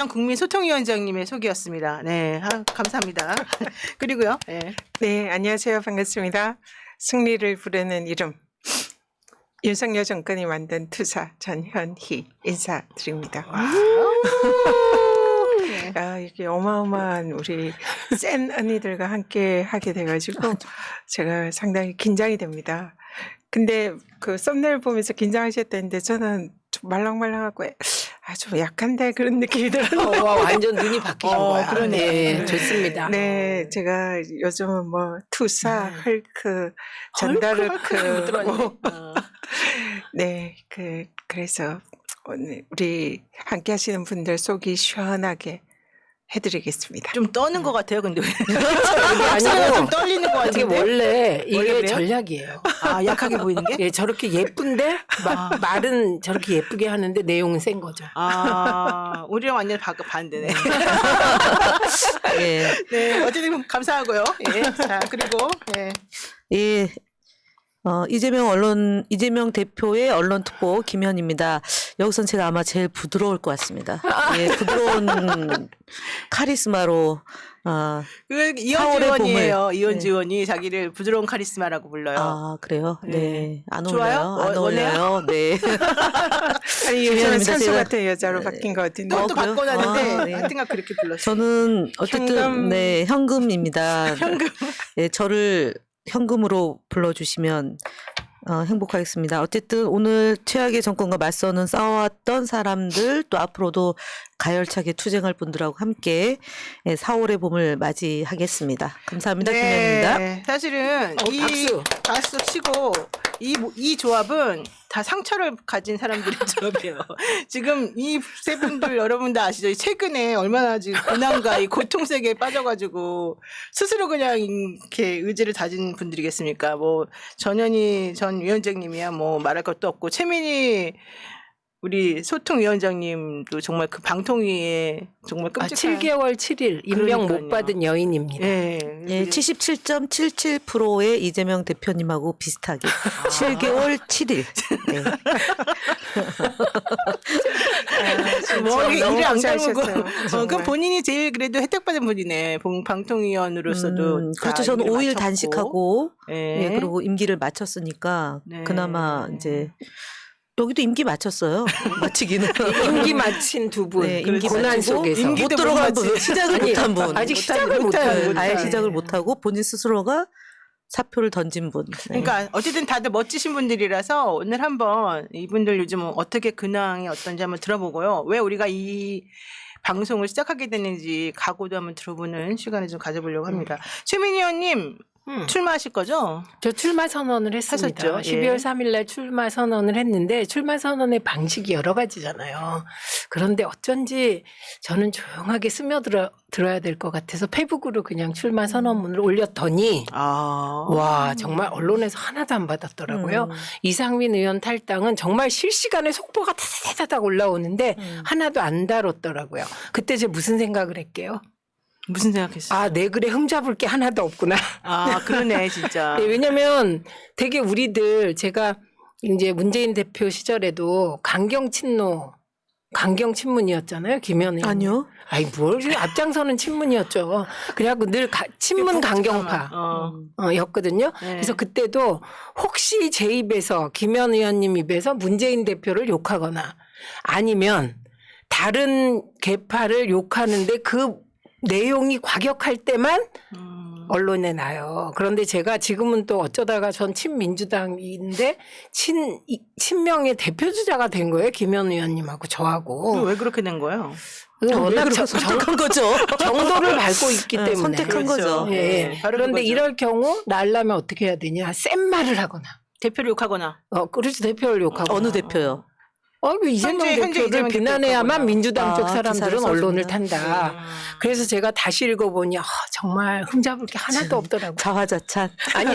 국민소통위원장님의 소개였습니다. 네, 감사합니다. 그리고요. 네. 네, 안녕하세요. 반갑습니다. 승리를 부르는 이름. 윤석열 정권이 만든 투사 전현희 인사드립니다. 이게 어마어마한 우리 센 언니들과 함께 하게 돼가지고 제가 상당히 긴장이 됩니다. 근데 그 썸네일 보면서 긴장하셨다는데 저는 좀 말랑말랑하고 아주 약한데 그런 느낌이 들어요. 완전 눈이 바뀌신 거야. 그러네. 네, 좋습니다. 네, 제가 요즘은 뭐 투사, 헐크, 전다르크, 뭐 네, 그래서 오늘 우리 함께 하시는 분들 속이 시원하게 해드리겠습니다. 좀 떠는 것 같아요. 근데 왜? 아니고 좀 떨리는 것 이게 같은데. 원래 이게 그래요? 전략이에요. 약하게 보이는 게? 예, 저렇게 예쁜데 말은 저렇게 예쁘게 하는데 내용은 센 거죠. 우리랑 완전 반대네. 예. 네, 어쨌든 감사하고요. 예, 자 그리고 예. 이재명 대표의 언론 특보 김현입니다. 여기선 제가 아마 제일 부드러울 것 같습니다. 예, 부드러운 카리스마로 이현주 의원이에요. 이현주 네. 의원이 자기를 부드러운 카리스마라고 불러요. 그래요? 네. 안 좋아요? 어울려요? 안 어울려요? 네. 아니, 요즘은 김현입니다. 산소 제가- 같은 여자로 바뀐 것 같은데. 또 그래요? 바꿔놨는데 네. 하여튼가 그렇게 불렀어요. 저는 어쨌든 현금. 네, 현금입니다. 네, 저를 현금으로 불러주시면 행복하겠습니다. 어쨌든 오늘 최악의 정권과 맞서는 싸워왔던 사람들 또 앞으로도 가열차게 투쟁할 분들하고 함께 4월의 봄을 맞이하겠습니다. 감사합니다. 김현입니다. 네, 사실은 박수 치고 이 조합은 다 상처를 가진 사람들의 조합이에요. 지금 이 세 분들 여러분 다 아시죠? 최근에 얼마나 지금 고난과 이 고통 세계에 빠져가지고 스스로 그냥 이렇게 의지를 다진 분들이겠습니까? 뭐 전현희 전 위원장님이야 뭐 말할 것도 없고 최민희 우리 소통위원장님도 정말 그 방통위에 정말 끔찍한 7개월 7일 임명 그러니까요. 못 받은 여인입니다. 예, 예, 77.77%의 이재명 대표님하고 비슷하게 7개월 7일. 네. 뭐 이게 너무 일을 안 고생하셨어요, 까먹고 정말. 그럼 본인이 제일 그래도 혜택받은 분이네. 방통위원으로서도 그렇죠. 저는 5일 단식하고 예. 예, 그리고 임기를 마쳤으니까 네. 그나마 이제 여기도 임기 마쳤어요. 마치기는. 임기 마친 두 분. 네, 임기 고난 마치고 속에서. 임기- 못 임기도 들어간 못 분, 마치- 시작을 아니, 못한 분. 아직 시작을 못한 아예 분. 시작을 못하고 본인 스스로가 사표를 던진 분. 네. 그러니까 어쨌든 다들 멋지신 분들이라서 오늘 한번 이분들 요즘 어떻게 근황이 어떤지 한번 들어보고요. 왜 우리가 이 방송을 시작하게 됐는지 각오도 한번 들어보는 시간을 좀 가져보려고 합니다. 최민희 의원님 출마하실 거죠? 저 출마 선언을 했습니다. 하셨죠? 예. 12월 3일 날 출마 선언을 했는데 출마 선언의 방식이 여러 가지잖아요. 그런데 어쩐지 저는 조용하게 스며들어야 될 것 같아서 페북으로 그냥 출마 선언문을 올렸더니 와 정말 언론에서 하나도 안 받았더라고요. 이상민 의원 탈당은 정말 실시간에 속보가 다다다닥 올라오는데 하나도 안 다뤘더라고요. 그때 제가 무슨 생각을 했게요? 무슨 생각했어요? 내 글에 흠잡을 게 하나도 없구나. 그러네 진짜. 네, 왜냐면 되게 우리들 제가 이제 문재인 대표 시절에도 강경 친문이었잖아요. 김현 의원. 아니요. 아이 뭘 앞장서는 친문이었죠. 그래갖고 늘 친문 강경파 였거든요. 네. 그래서 그때도 혹시 제 입에서 김현 의원님 입에서 문재인 대표를 욕하거나 아니면 다른 계파를 욕하는데 그 내용이 과격할 때만 언론에 나요. 그런데 제가 지금은 또 어쩌다가 전 친민주당인데 친명의 대표주자가 된 거예요. 김현 의원님하고 저하고. 왜 그렇게 된 거예요? 워낙 선택한 거죠. 정도를 밟고 있기 때문에. 선택한 그렇죠. 거죠. 예. 바로 그런데 그거죠. 이럴 경우 날라면 어떻게 해야 되냐. 센 말을 하거나. 대표를 욕하거나. 그렇지 대표를 욕하고. 어느 대표요? 이재명 현재 대표를 이재명 비난해야만 대표였구나. 민주당 쪽 그 사람들은 기사를 언론을 써주구나. 탄다. 그래서 제가 다시 읽어보니 정말 흠잡을 게 하나도 없더라고요. 자화자찬. 아니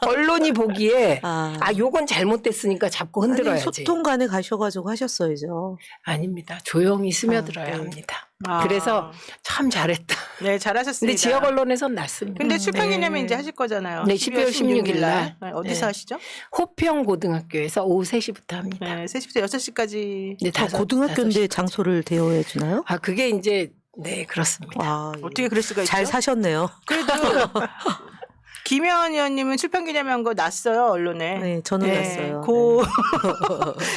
언론이 보기에 아. 요건 잘못됐으니까 잡고 흔들어야지. 소통관에 가셔가지고 하셨어야죠. 아닙니다. 조용히 스며들어야 네. 합니다. 그래서 참 잘했다. 네, 잘하셨습니다. 근데 지역 언론에선 났습니다. 근데 출판기념회 네. 이제 하실 거잖아요. 네, 12월 16일 날. 어디서 네. 하시죠? 호평고등학교에서 오후 3시부터 합니다. 네, 3시부터 6시까지. 네, 고등학교인데 장소를 대여해 주나요? 아, 그게 이제 네, 그렇습니다. 와, 어떻게 그럴 수가 있죠? 잘 사셨네요. 그래도 김현 의원님은 출판기념회 한 거 났어요, 언론에. 네, 저는 났어요. 고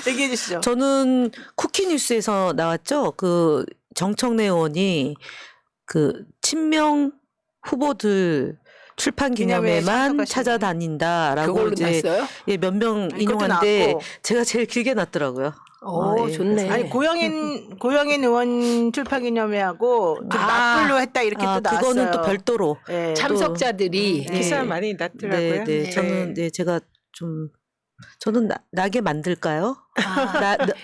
얘기해 주시죠. 저는 쿠키뉴스에서 나왔죠. 그 정청래 의원이 그 친명 후보들 출판 기념회에 기념회만 참석하시는 찾아다닌다라고 그걸로 이제 났어요? 예, 몇 명 그것도 인용한데 나왔고. 제가 제일 길게 났더라고요. 오, 예. 좋네. 아니 고영인 의원 출판기념회하고 좀 나폴로 했다 이렇게 또 나왔어요. 그거는 또 별도로. 네. 참석자들이 네. 기사 많이 났더라고요. 네, 네. 저는 네, 제가 좀 저는 나게 만들까요?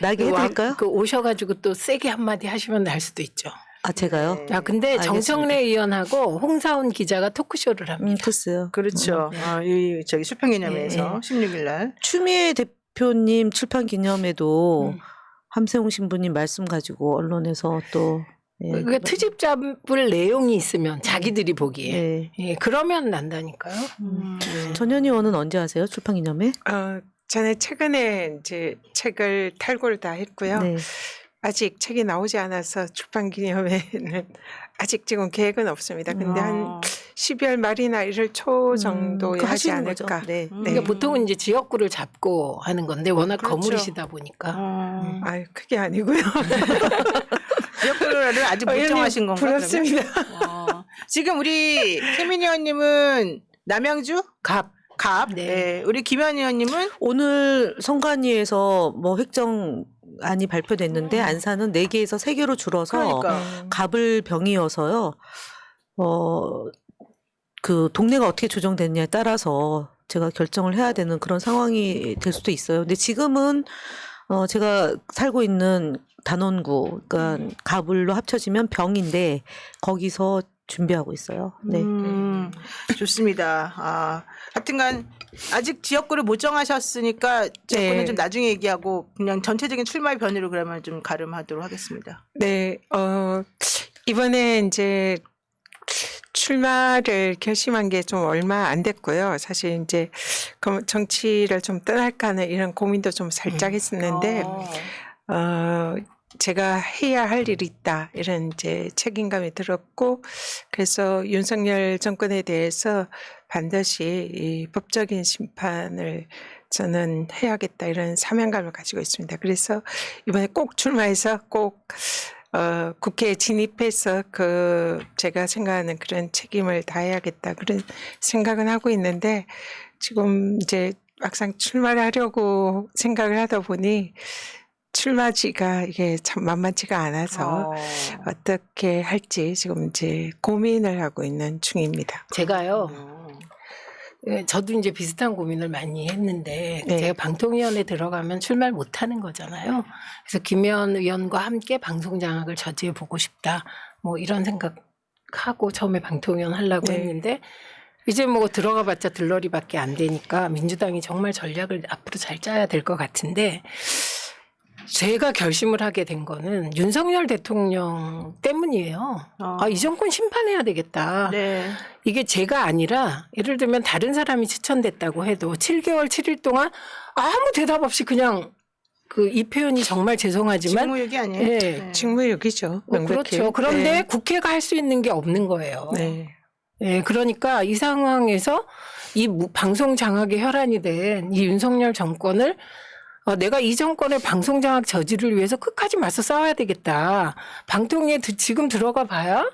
나게 해드릴까요? 그 오셔가지고 또 세게 한마디 하시면 날 수도 있죠. 아 제가요? 네. 아, 근데 알겠습니다. 정청래 의원하고 홍사훈 기자가 토크쇼를 합니다. 글쎄요. 그렇죠. 이 저기 출판기념회에서 네. 16일 날. 추미애 대표님 출판 기념회도 음. 함세웅 신부님 말씀 가지고 언론에서 또 예, 그 트집 잡을 내용이 있으면 자기들이 보기에 예. 예, 그러면 난다니까요. 전현희 의원은 언제 하세요? 출판 기념회? 저는 최근에 이제 책을 탈고를 다 했고요. 네. 아직 책이 나오지 않아서 출판기념회는 아직 지금 계획은 없습니다. 근데 한 12월 말이나 1월 초 정도에 그거 하지 하시는 거죠? 않을까. 네. 그러니까 보통은 이제 지역구를 잡고 하는 건데 워낙 그렇죠. 거물이시다 보니까 아유, 그게 아니고요. 지역구를 아직 못 정하신 건가? 부럽습니다. 그러면? 지금 우리 최민희 의원님은 남양주? 갑. 갑. 네. 네. 우리 김현 의원님은 오늘 선관위에서 뭐 획정안이 발표됐는데 안산은 4개에서 3개로 줄어서 그러니까. 갑을 병이어서요. 그 동네가 어떻게 조정됐냐에 따라서 제가 결정을 해야 되는 그런 상황이 될 수도 있어요. 근데 지금은 제가 살고 있는 단원구, 그러니까 갑을로 합쳐지면 병인데 거기서 준비하고 있어요. 네. 좋습니다. 하여튼간 아직 지역구를 못 정하셨으니까 지역구는 네. 좀 나중에 얘기하고 그냥 전체적인 출마의 변으로 그러면 좀 가름하도록 하겠습니다. 네, 이번에 이제 출마를 결심한 게 좀 얼마 안 됐고요. 사실 이제 정치를 좀 떠날까 하는 이런 고민도 좀 살짝 했었는데, 제가 해야 할 일이 있다. 이런 이제 책임감이 들었고, 그래서 윤석열 정권에 대해서 반드시 이 법적인 심판을 저는 해야겠다. 이런 사명감을 가지고 있습니다. 그래서 이번에 꼭 출마해서 꼭 국회에 진입해서 제가 생각하는 그런 책임을 다해야겠다. 그런 생각은 하고 있는데, 지금 이제 막상 출마를 하려고 생각을 하다 보니 출마지가 이게 참 만만치가 않아서 어떻게 할지 지금 이제 고민을 하고 있는 중입니다. 제가요. 예, 저도 이제 비슷한 고민을 많이 했는데 네. 제가 방통위원회 들어가면 출마를 못 하는 거잖아요. 그래서 김현 의원과 함께 방송 장악을 저지해 보고 싶다. 뭐 이런 생각하고 처음에 방통위원 하려고 네. 했는데 이제 뭐 들어가봤자 들러리밖에 안 되니까 민주당이 정말 전략을 앞으로 잘 짜야 될 것 같은데 제가 결심을 하게 된 거는 윤석열 대통령 때문이에요. 이 정권 심판해야 되겠다. 네. 이게 제가 아니라 예를 들면 다른 사람이 추천됐다고 해도 7개월 7일 동안 아무 대답 없이 그냥 이 표현이 정말 죄송하지만 직무유기 아니에요? 예. 네. 직무유기죠. 그렇죠. 그런데 국회가 할 수 있는 게 없는 거예요. 네. 예, 그러니까 이 상황에서 이 방송 장악의 혈안이 된 이 윤석열 정권을 내가 이 정권의 방송 장악 저지를 위해서 끝까지 맞서 싸워야 되겠다. 방통위에 지금 들어가 봐야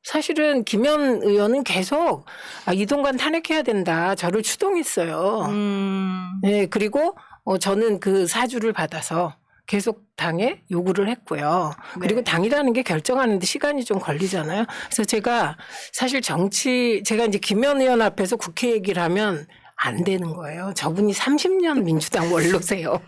사실은 김현 의원은 계속 이동관 탄핵해야 된다. 저를 추동했어요. 네, 그리고 저는 그 사주를 받아서 계속 당에 요구를 했고요. 그리고 네. 당이라는 게 결정하는데 시간이 좀 걸리잖아요. 그래서 제가 사실 제가 이제 김현 의원 앞에서 국회 얘기를 하면 안 되는 거예요. 저분이 30년 민주당 원로세요.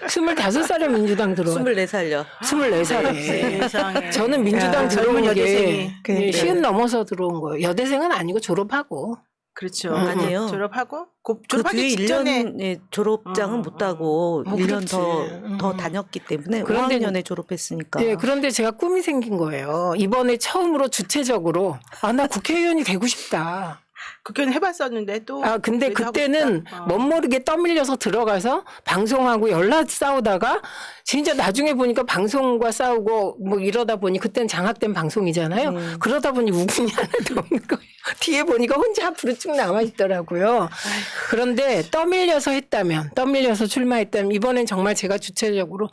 25살에 민주당 들어왔어요. 24살요. 24살에. 세상에. 저는 민주당 야, 들어온 젊은 게 여대생이. 그러니까요. 시은 넘어서 들어온 거예요. 여대생은 아니고 졸업하고. 그렇죠. 아니에요. 졸업하고 그 졸업하기 뒤에 직전에 1년의 졸업장은 못 따고 뭐 1년 그렇지. 더 다녔기 때문에 그런데 5학년에 졸업했으니까. 네, 그런데 제가 꿈이 생긴 거예요. 이번에 처음으로 주체적으로 나 국회의원이 되고 싶다. 그건 해봤었는데 또. 근데 그래도 하고 그때는 싶다. 멋모르게 떠밀려서 들어가서 방송하고 연락 싸우다가 진짜 나중에 보니까 방송과 싸우고 뭐 이러다 보니 그때는 장악된 방송이잖아요. 그러다 보니 우군이 하나도 없는 거예요. 뒤에 보니까 혼자 앞으로 쭉 남아 있더라고요. 그런데 떠밀려서 했다면, 떠밀려서 출마했다면 이번엔 정말 제가 주체적으로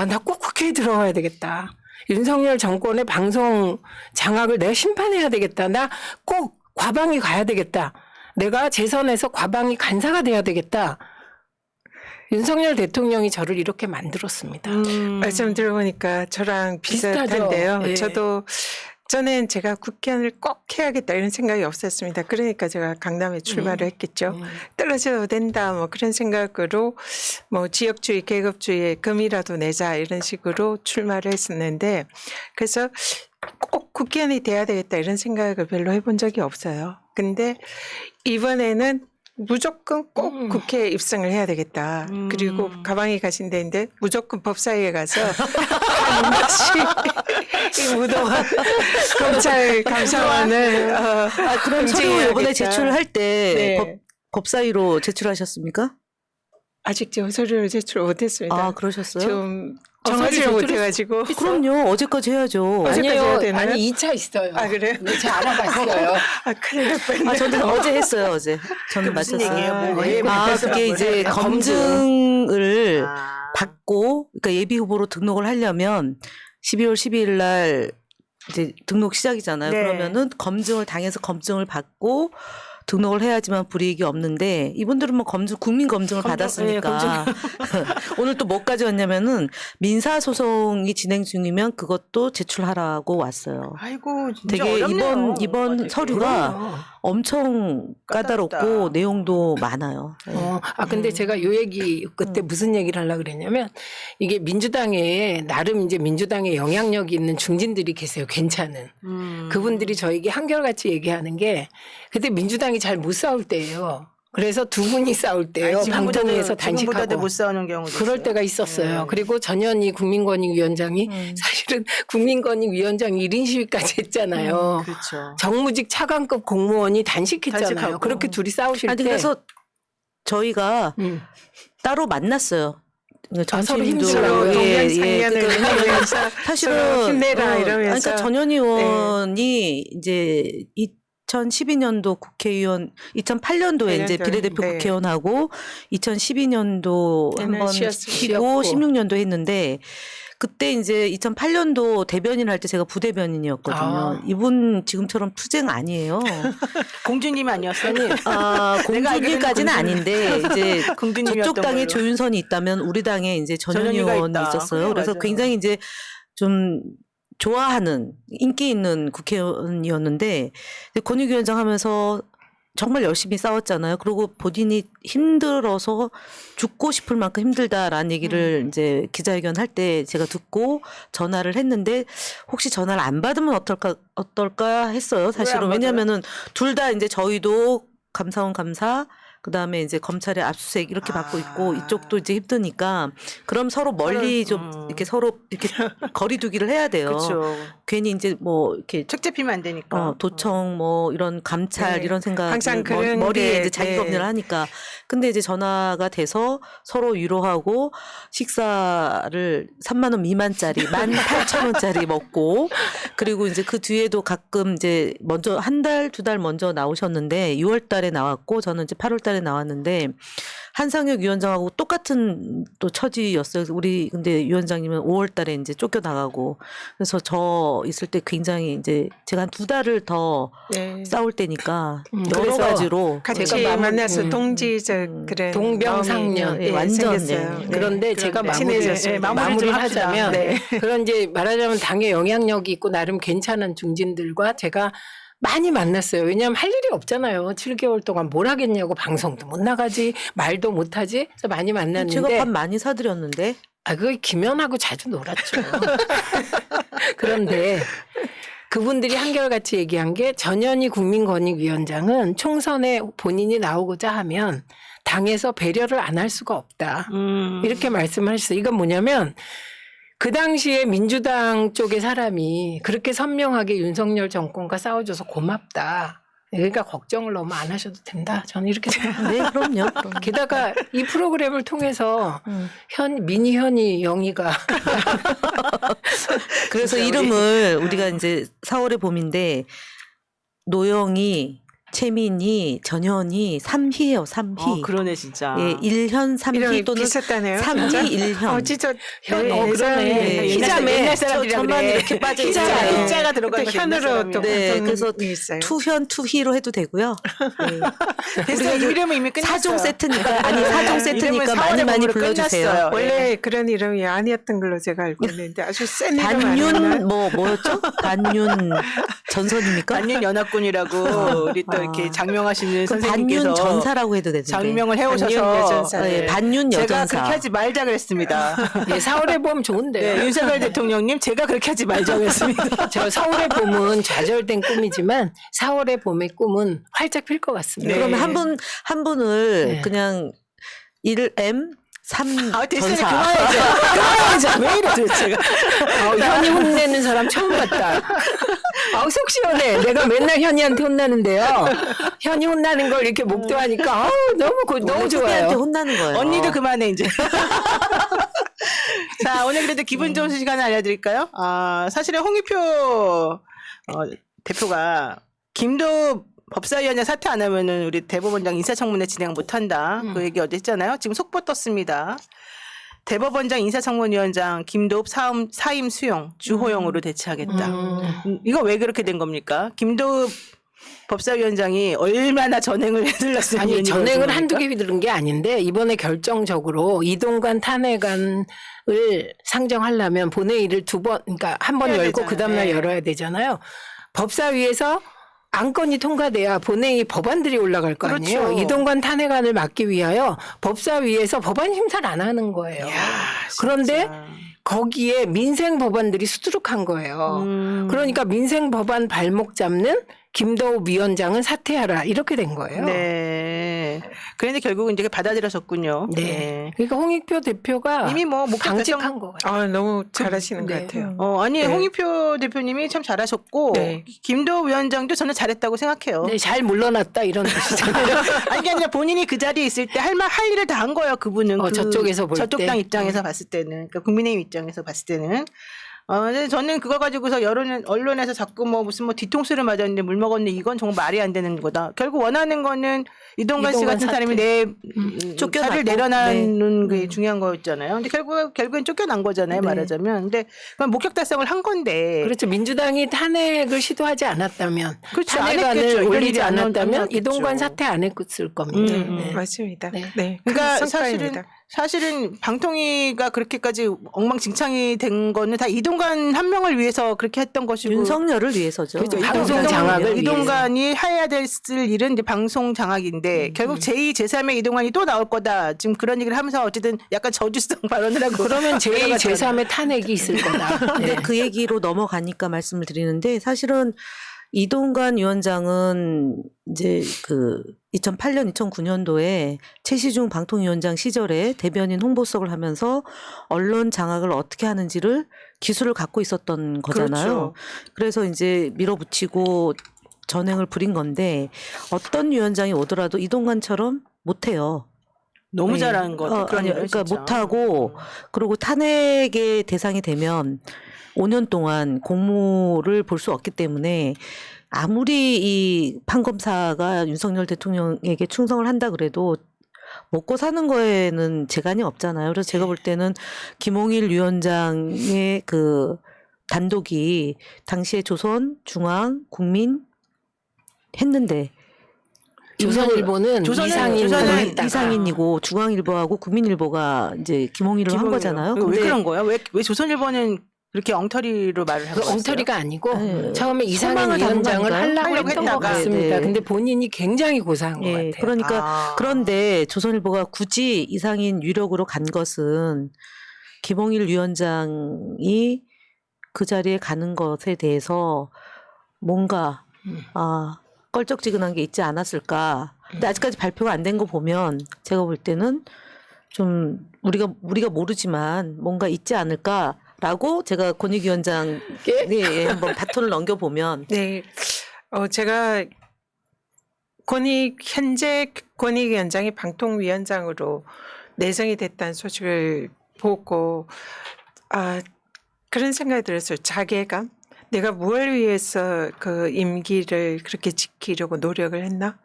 나 꼭 국회에 들어가야 되겠다. 윤석열 정권의 방송 장악을 내가 심판해야 되겠다. 나 꼭 과방위 가야 되겠다. 내가 재선에서 과방위 간사가 돼야 되겠다. 윤석열 대통령이 저를 이렇게 만들었습니다. 말씀 들어보니까 저랑 비슷한데요. 비슷하죠. 예. 저도 저는 제가 국회의원을 꼭 해야겠다 이런 생각이 없었습니다. 그러니까 제가 강남에 출마를 했겠죠. 떨어져도 된다 뭐 그런 생각으로 뭐 지역주의 계급주의에 금이라도 내자 이런 식으로 출마를 했었는데 그래서 꼭 국회의원이 돼야 되겠다 이런 생각을 별로 해본 적이 없어요. 근데 이번에는 무조건 꼭 국회에 입성을 해야 되겠다. 그리고 가방이 가신 데인데 무조건 법사위에 가서 반드시 이 무도한 검찰 감사원을 그럼 서류 응징해야겠다. 이번에 제출할 때 네. 법사위로 제출하셨습니까? 아직 저 서류를 제출 못했습니다. 그러셨어요? 좀 서류 정하지를 제출했- 못해가지고. 그럼요. 어제까지 해야죠. 어제까지 해야 아니에요. 되나요? 아니 2차 있어요. 그래요? 네, 제가 알아봤어요. 큰일 날 뻔했네. 저는 어제 했어요. 어제. 저는 무슨 마쳤어요. 얘기예요? 뭐 왜 그게 이제 검증. 검증을 아. 받고 그러니까 예비 후보로 등록을 하려면 12월 12일 날 이제 등록 시작이잖아요. 네. 그러면은 검증을 당해서 검증을 받고 등록을 해야지만 불이익이 없는데 이분들은 뭐 국민 검증을 받았으니까 오늘 또 뭐까지 왔냐면은 민사 소송이 진행 중이면 그것도 제출하라고 왔어요. 아이고 진짜 되게 어렵네요. 이번 맞아요. 서류가 엄청 까다롭고 까다롭다. 내용도 많아요. 네. 근데 제가 요 얘기 그때 무슨 얘기를 하려고 그랬냐면 이게 민주당에 나름 이제 민주당에 영향력이 있는 중진들이 계세요. 괜찮은. 그분들이 저에게 한결같이 얘기하는 게 그때 민주당이 잘 못 싸울 때예요. 그래서 두 분이 싸울 때예요. 방통위에서 지금보다도 단식하고. 못 싸우는 경우도 그럴 있어요. 때가 있었어요. 네. 그리고 전현희 국민권익위원장이 사실은 국민권익위원장 1인 시위까지 했잖아요. 그렇죠. 정무직 차관급 공무원이 단식했잖아요. 단식하고. 그렇게 둘이 싸우실 아니 때. 그래서 저희가 따로 만났어요. 서로 정치인도 힘들어요. 동명상련을 그러니까 하면서 사실은 서로 힘내라 이러면서. 그러니까 전현희 의원이 이제 2012년도 국회의원, 2008년도에 이제 8년도에, 비례대표 네. 국회의원하고 2012년도 얘는 한번 쉬었어요. 쉬고 16년도 했는데 그때 이제 2008년도 대변인 할 때 제가 부대변인이었거든요. 아. 이분 지금처럼 투쟁 아니에요. 공주님 아니었어요? 공주님까지는 아닌데 이제 공주님이었던 저쪽 당에 걸로. 조윤선이 있다면 우리 당에 이제 전현희 전현희가 의원이 있다. 있었어요. 그래, 그래서 맞아요. 굉장히 이제 좀 좋아하는 인기 있는 국회의원이었는데 권익위원장 하면서 정말 열심히 싸웠잖아요. 그리고 본인이 힘들어서 죽고 싶을 만큼 힘들다라는 얘기를 이제 기자회견 할 때 제가 듣고 전화를 했는데 혹시 전화를 안 받으면 어떨까 했어요. 사실은 받아요? 왜냐하면은 둘 다 이제 저희도 감사원 감사 그다음에 이제 검찰의 압수수색 이렇게 받고 있고 이쪽도 이제 힘드니까 그럼 서로 멀리 좀 이렇게 서로 이렇게 거리두기를 해야 돼요. 그렇죠. 괜히 이제 뭐 이렇게 책 잡히면 안 되니까. 도청 뭐 이런 감찰 네. 이런 생각 항상 그런 머리에 게, 이제 자기 네. 검열을 하니까 근데 이제 전화가 돼서 서로 위로하고 식사를 3만 원 미만짜리 18,000원짜리 먹고 그리고 이제 그 뒤에도 가끔 이제 먼저 한 달 두 달 먼저 나오셨는데 6월 달에 나왔고 저는 이제 8월 달에 나왔는데 한상혁 위원장하고 똑같은 또 처지였어요. 우리 근데 위원장님은 5월 달에 이제 쫓겨나가고 그래서 저 있을 때 굉장히 이제 제가 한 두 달을 더 네. 싸울 때니까 여러 그래서 가지로 같이 제가 만나서 동지적 그런 동병상련. 마음이, 완전, 생겼어요. 네. 그런데 제가 친해졌습니다. 마무리를 좀 합시다. 하자면 네. 그런 이제 말하자면 당의 영향력이 있고 나름 괜찮은 중진들과 제가 많이 만났어요. 왜냐하면 할 일이 없잖아요. 7개월 동안 뭘 하겠냐고 방송도 못 나가지 말도 못 하지. 그래서 많이 만났는데 제가 밥 많이 사드렸는데 그게 김연하고 자주 놀았죠. 그런데 그분들이 한결같이 얘기한 게 전현희 국민권익위원장은 총선에 본인이 나오고자 하면 당에서 배려를 안 할 수가 없다. 이렇게 말씀하셨어요. 이건 뭐냐면 그 당시에 민주당 쪽의 사람이 그렇게 선명하게 윤석열 정권과 싸워줘서 고맙다. 그러니까 걱정을 너무 안 하셔도 된다. 저는 이렇게 생각합니다. 네, 그럼요. 게다가 이 프로그램을 통해서 미니 현이 영희가 그래서 진짜 이름을 우리가 이제 4월의 봄인데 노영이, 최민희, 전현희, 삼희예요. 삼희. 그러네 진짜. 예, 일현 삼희 이름이 또는 비슷하네요. 삼희 일현. 진짜 그러네. 희자매. 옛날 사람들이라 저만 그래. 이렇게 빠져 희자, 있어요. 희자가 들어간 또 거 현으로 또 네, 보통 그래서 있어요. 투현 투희로 해도 되고요. 네. 됐어요. 이름은 이미 끝났어요. 사종 세트니까 아니 사종 세트니까 많이 많이 불러주세요. 끝났어요. 원래 그런 이름이 아니었던 걸로 제가 알고 있는데 아주 센 이름 아니었나요? 반윤 뭐였죠? 반윤 전선입니까? 반윤 연합군이라고 우리 또 이렇게 장명하시는 그럼 선생님께서 반윤 전사라고 해도 되는데. 장명을 반윤 해오셔서 여전사. 네, 반윤 제가 여전사. 그렇게 하지 말자 그랬습니다. 예, 4월의 봄 좋은데요. 네, 윤석열 대통령님 제가 그렇게 하지 말자 그랬습니다. 저 서울의 봄은 좌절된 꿈이지만 4월의 봄의 꿈은 활짝 필 것 같습니다. 네. 그러면 한 분을 네. 그냥 1M 3 됐어요. 전사. 그만해야죠. 그만해야죠. 왜 이래 도대체가. 현이 혼내는 사람 처음 봤다. 속 시원해. 내가 맨날 현이한테 혼나는데요. 현이 혼나는 걸 이렇게 목도하니까 너무 후배한테 좋아요. 혼나는 거예요. 언니도 그만해 이제. 자, 오늘 그래도 기분 좋은 소식 하나 알려드릴까요? 사실은 홍익표 대표가 김도 법사위원장 사퇴 안 하면은 우리 대법원장 인사청문회 진행 못한다. 그 얘기 어제 했잖아요. 지금 속보 떴습니다. 대법원장 인사청문위원장 김도읍 사임 수용 주호영으로 대체하겠다. 이거 왜 그렇게 된 겁니까? 김도읍 법사위원장이 얼마나 전행을 해들렀으면 아니 이런 전행을 일이 한두 벌어집니까? 개 휘두른 게 아닌데 이번에 결정적으로 이동관 탄핵안을 상정하려면 본회의를 그러니까 한 번 해야 열고 되잖아요. 그 다음날 네. 열어야 되잖아요. 법사위에서 안건이 통과돼야 본회의 법안들이 올라갈 거 아니에요. 그렇죠. 이동관 탄핵안을 막기 위하여 법사위에서 법안 심사를 안 하는 거예요. 그런데 진짜. 거기에 민생 법안들이 수두룩한 거예요. 그러니까 민생 법안 발목 잡는 김도우 위원장은 사퇴하라 이렇게 된 거예요. 네. 그런데 결국은 이제 받아들여졌군요. 네. 그러니까 홍익표 대표가 이미 뭐 목적 달성. 강직한 거 같아요. 너무 잘하시는 네. 것 같아요. 아니 네. 홍익표 대표님이 참 잘하셨고 네. 김도우 위원장도 저는 잘했다고 생각해요. 네, 잘 물러났다 이런 뜻이잖아요. 아니 그게 아니라 본인이 그 자리에 있을 때 할 일을 다 한 거예요. 그분은 저쪽에서 볼 저쪽 때. 당 입장에서 봤을 때는, 그러니까 국민의힘 입장에서 봤을 때는. 근데 저는 그거 가지고서 언론에서 자꾸 무슨 뒤통수를 맞았는데 물 먹었는데 이건 정말 말이 안 되는 거다. 결국 원하는 거는 이동관 씨 이동관 같은 사퇴. 사람이 쫓겨났고. 차를 내려놓는 게 중요한 거였잖아요. 근데 결국엔 쫓겨난 거잖아요. 네. 말하자면. 근데 그건 목적 달성을 한 건데. 그렇죠. 민주당이 탄핵을 시도하지 않았다면 그렇죠. 안 탄핵안을 했겠죠. 이런 올리지 일이 안 않았다면 나왔겠죠. 이동관 사퇴 안 했을 겁니다. 네. 맞습니다. 네. 네. 그러니까 큰 성과입니다. 사실은 방통위가 그렇게까지 엉망진창이 된 거는 다 이동관 한 명을 위해서 그렇게 했던 것이고. 윤석열을 위해서죠. 그렇죠. 방송 장악을 이동관이 해야 됐을 일은 이제 방송 장악인데 결국 제2, 제3의 이동관이 또 나올 거다. 지금 그런 얘기를 하면서 어쨌든 약간 저주성 발언을 하고. 그러면 제2, 내려갔잖아요. 제3의 탄핵이 있을 거다. 근데 네. 그 얘기로 넘어가니까 말씀을 드리는데 사실은 이동관 위원장은 이제 그 2008년, 2009년도에 최시중 방통위원장 시절에 대변인 홍보석을 하면서 언론 장악을 어떻게 하는지를 기술을 갖고 있었던 거잖아요. 그렇죠. 그래서 이제 밀어붙이고 전행을 부린 건데 어떤 위원장이 오더라도 이동관처럼 못해요. 너무 네. 잘하는 것 같아요. 그런 아니, 일을 그러니까 진짜. 못하고 그리고 탄핵의 대상이 되면 5년 동안 공모를 볼 수 없기 때문에 아무리 이 판검사가 윤석열 대통령에게 충성을 한다 그래도 먹고 사는 거에는 재간이 없잖아요. 그래서 제가 볼 때는 김홍일 위원장의 그 단독이 당시에 조선, 중앙, 국민 했는데 조선일보는 조선은 했다가. 이상인이고 중앙일보하고 국민일보가 이제 김홍일을 한 거잖아요. 왜 그런 거예요? 왜 조선일보는 그렇게 엉터리로 말을 하고 그 엉터리가 아니고 네. 처음에 이상인 소망을 담은 거 위원장을 아닌가요? 하려고 했던 것 했다가. 같습니다. 네. 근데 본인이 굉장히 고사한 것 예, 같아요. 그러니까 그런데 조선일보가 굳이 이상인 유력으로 간 것은 김홍일 위원장이 그 자리에 가는 것에 대해서 뭔가 껄쩍지근한 게 있지 않았을까. 근데 아직까지 발표가 안 된 거 보면 제가 볼 때는 좀 우리가 모르지만 뭔가 있지 않을까라고 제가 권익위원장께 한번 바톤을 넘겨보면 네, 제가 현재 권익위원장이 방통위원장으로 내정이 됐다는 소식을 보고 그런 생각이 들었어요. 자괴감. 내가 무엇을 위해서 그 임기를 그렇게 지키려고 노력을 했나?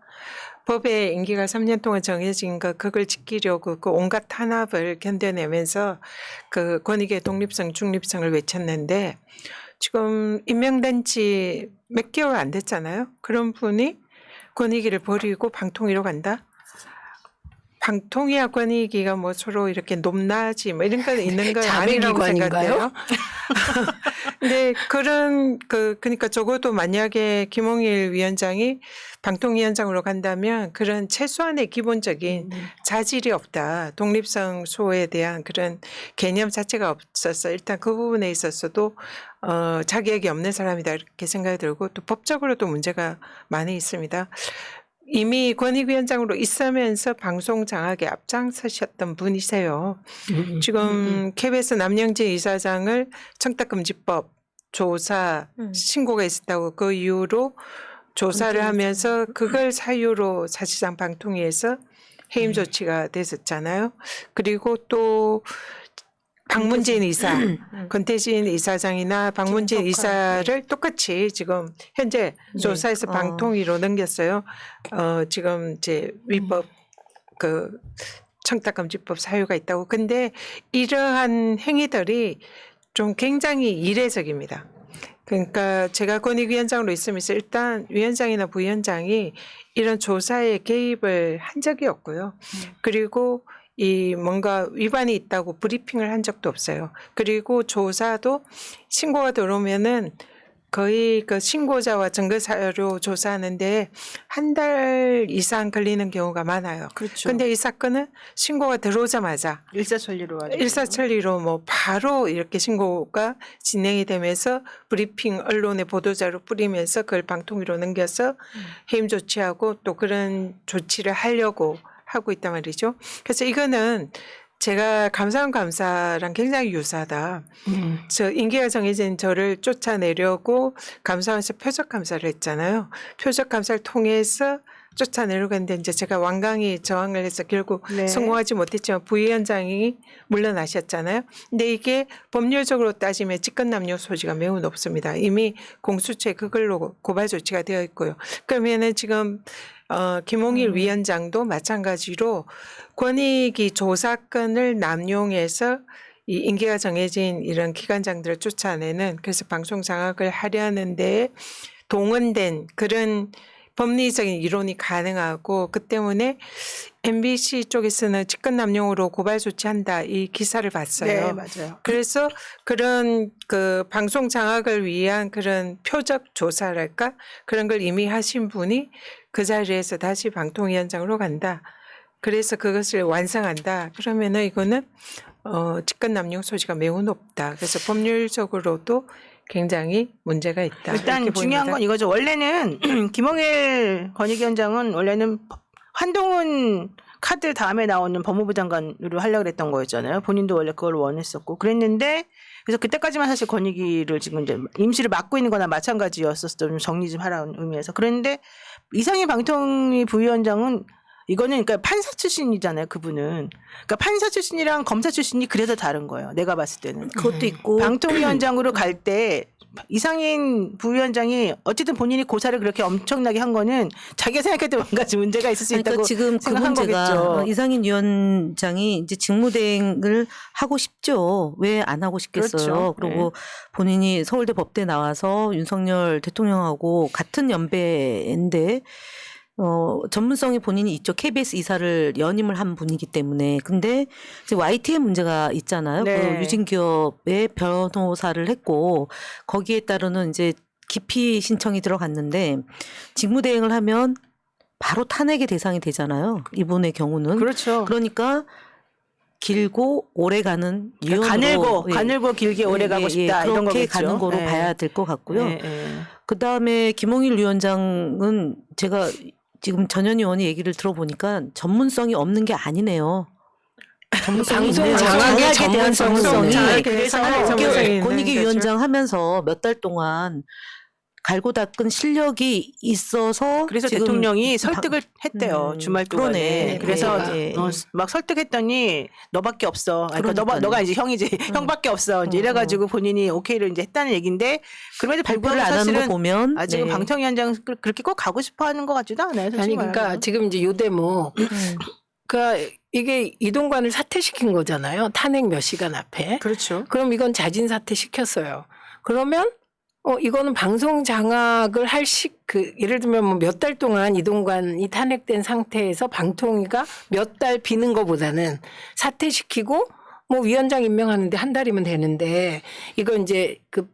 법에 임기가 3년 동안 정해진 거 그걸 지키려고 그 온갖 탄압을 견뎌내면서 그 권익의 독립성, 중립성을 외쳤는데 지금 임명된 지 몇 개월 안 됐잖아요. 그런 분이 권익위를 버리고 방통위로 간다? 방통위와 권익위가 뭐 서로 이렇게 높낮이 뭐 이런 거 있는 건 아니라고 자매기관인가요? 생각해요. 근데 그러니까 적어도 만약에 김홍일 위원장이 방통위원장으로 간다면 그런 최소한의 기본적인 자질이 없다. 독립성 소에 대한 그런 개념 자체가 없어서 일단 그 부분에 있어서도 자격이 없는 사람이다 이렇게 생각이 들고 또 법적으로도 문제가 많이 있습니다. 이미 권익위원장으로 있으면서 방송 장악에 앞장서셨던 분이세요. 지금 KBS 남영진 이사장을 청탁금지법 조사 신고가 있었다고 그 이후로 조사를 하면서 그걸 사유로 사실상 방통위에서 해임 조치가 됐었잖아요. 그리고 또 박문진 이사, 권태진 이사장이나 박문진 이사를 똑같이 지금 현재 조사해서 방통위로 넘겼어요. 지금 이제 위법 그 청탁금지법 사유가 있다고. 근데 이러한 행위들이 좀 굉장히 이례적입니다. 그러니까 제가 권익위원장으로 있으면서 일단 위원장이나 부위원장이 이런 조사에 개입을 한 적이 없고요. 그리고 이 뭔가 위반이 있다고 브리핑을 한 적도 없어요. 그리고 조사도 신고가 들어오면은 거의 그 신고자와 증거 사료 조사하는데 한 달 이상 걸리는 경우가 많아요. 그렇죠. 근데 이 사건은 신고가 들어오자마자 일사천리로 뭐 바로 이렇게 신고가 진행이 되면서 브리핑 언론에 보도자료 뿌리면서 그걸 방통위로 넘겨서 해임 조치하고 또 그런 조치를 하려고 하고 있단 말이죠. 그래서 이거는 제가 감사원 감사랑 굉장히 유사하다. 저 임기가 정해진 저를 쫓아내려고 감사원에서 표적 감사를 했잖아요. 표적 감사를 통해서 쫓아내려고 했는데 이제 제가 완강히 저항을 해서 결국 성공하지 못했지만 부위원장이 물러나셨잖아요. 근데 이게 법률적으로 따지면 직권남용 소지가 매우 높습니다. 이미 공수처에 그걸로 고발 조치가 되어 있고요. 그러면은 지금 김홍일 위원장도 마찬가지로 권익위 조사권을 남용해서 이 임기가 정해진 이런 기관장들을 쫓아내는 그래서 방송 장악을 하려는데 동원된 그런 법리적인 이론이 가능하고 그 때문에 MBC 쪽에서는 직권남용으로 고발 조치한다 이 기사를 봤어요. 네, 맞아요. 그래서 그런 그 방송 장악을 위한 그런 표적 조사랄까 그런 걸 이미 하신 분이 그 자리에서 다시 방통위원장으로 간다. 그래서 그것을 완성한다. 그러면은 이거는 직권남용 소지가 매우 높다. 그래서 법률적으로도 굉장히 문제가 있다. 일단 이렇게 중요한 보입니다. 건 이거죠. 원래는 김홍일 권익위원장은 원래는 한동훈 카드 다음에 나오는 법무부 장관으로 하려고 했던 거였잖아요. 본인도 원래 그걸 원했었고 그랬는데 그래서 그때까지만 사실 권익위를 지금 이제 임시를 맡고 있는 거나 마찬가지였었어. 좀 정리 좀 하라는 의미에서. 그런데 이상희 방통위 부위원장은 이거는 그러니까 판사 출신이잖아요. 그분은. 그러니까 판사 출신이랑 검사 출신이 그래서 다른 거예요. 내가 봤을 때는. 그것도 있고 방통위원장으로 갈 때 이상인 부위원장이 어쨌든 본인이 고사를 그렇게 엄청나게 한 거는 자기가 생각할 때 뭔가 문제가 있을 수 있다고 그러니까 지금 그 생각한 문제가 거겠죠. 이상인 위원장이 이제 직무대행을 하고 싶죠. 왜 안 하고 싶겠어요. 그렇죠. 그리고 본인이 서울대 법대 나와서 윤석열 대통령하고 같은 연배인데 전문성이 본인이 있죠. KBS 이사를 연임을 한 분이기 때문에. 근데 이제 YTN 문제가 있잖아요. 네. 그 유진기업의 변호사를 했고 거기에 따르는 이제 기피 신청이 들어갔는데 직무대행을 하면 바로 탄핵의 대상이 되잖아요. 이분의 경우는. 그렇죠. 그러니까 길고 오래가는 유연으로 가늘고 길게 오래 가고 싶다 이런 그렇게 거겠죠. 가는 거로 예. 봐야 될 것 같고요. 예, 예. 그 다음에 김홍일 위원장은 제가 지금 전현 의원이 얘기를 들어보니까 전문성이 없는 게 아니네요. 전문성이 방송 있네요. 장악의 장악에 대한 전문성이 전문성이 그래서 전문성이 있는 권익위 거죠. 위원장 하면서 몇 달 동안 갈고 닦은 실력이 있어서 그래서 지금 대통령이 설득을 했대요. 주말 동안에. 그러네. 그래서 네. 막 설득했더니 너밖에 없어. 아니, 그러니까 그러니까요. 너가 이제 형이지. 형밖에 없어. 이제 이래가지고 본인이 오케이를 이제 했다는 얘기인데 그럼에도 발표를 불구하고 안 하는 거 사실은 보면 아직은 네. 방통위원장 그렇게 꼭 가고 싶어하는 것 같지도 않아요. 솔직히 아니 그러니까 말하면. 지금 이제 요 대목 그러니까 이게 이동관을 사퇴시킨 거잖아요. 탄핵 몇 시간 앞에. 그렇죠. 그럼 이건 자진 사퇴 시켰어요. 그러면 이거는 방송 장악을 예를 들면 뭐 몇 달 동안 이동관이 탄핵된 상태에서 방통위가 몇 달 비는 것보다는 사퇴시키고 뭐 위원장 임명하는데 한 달이면 되는데 이거 이제 그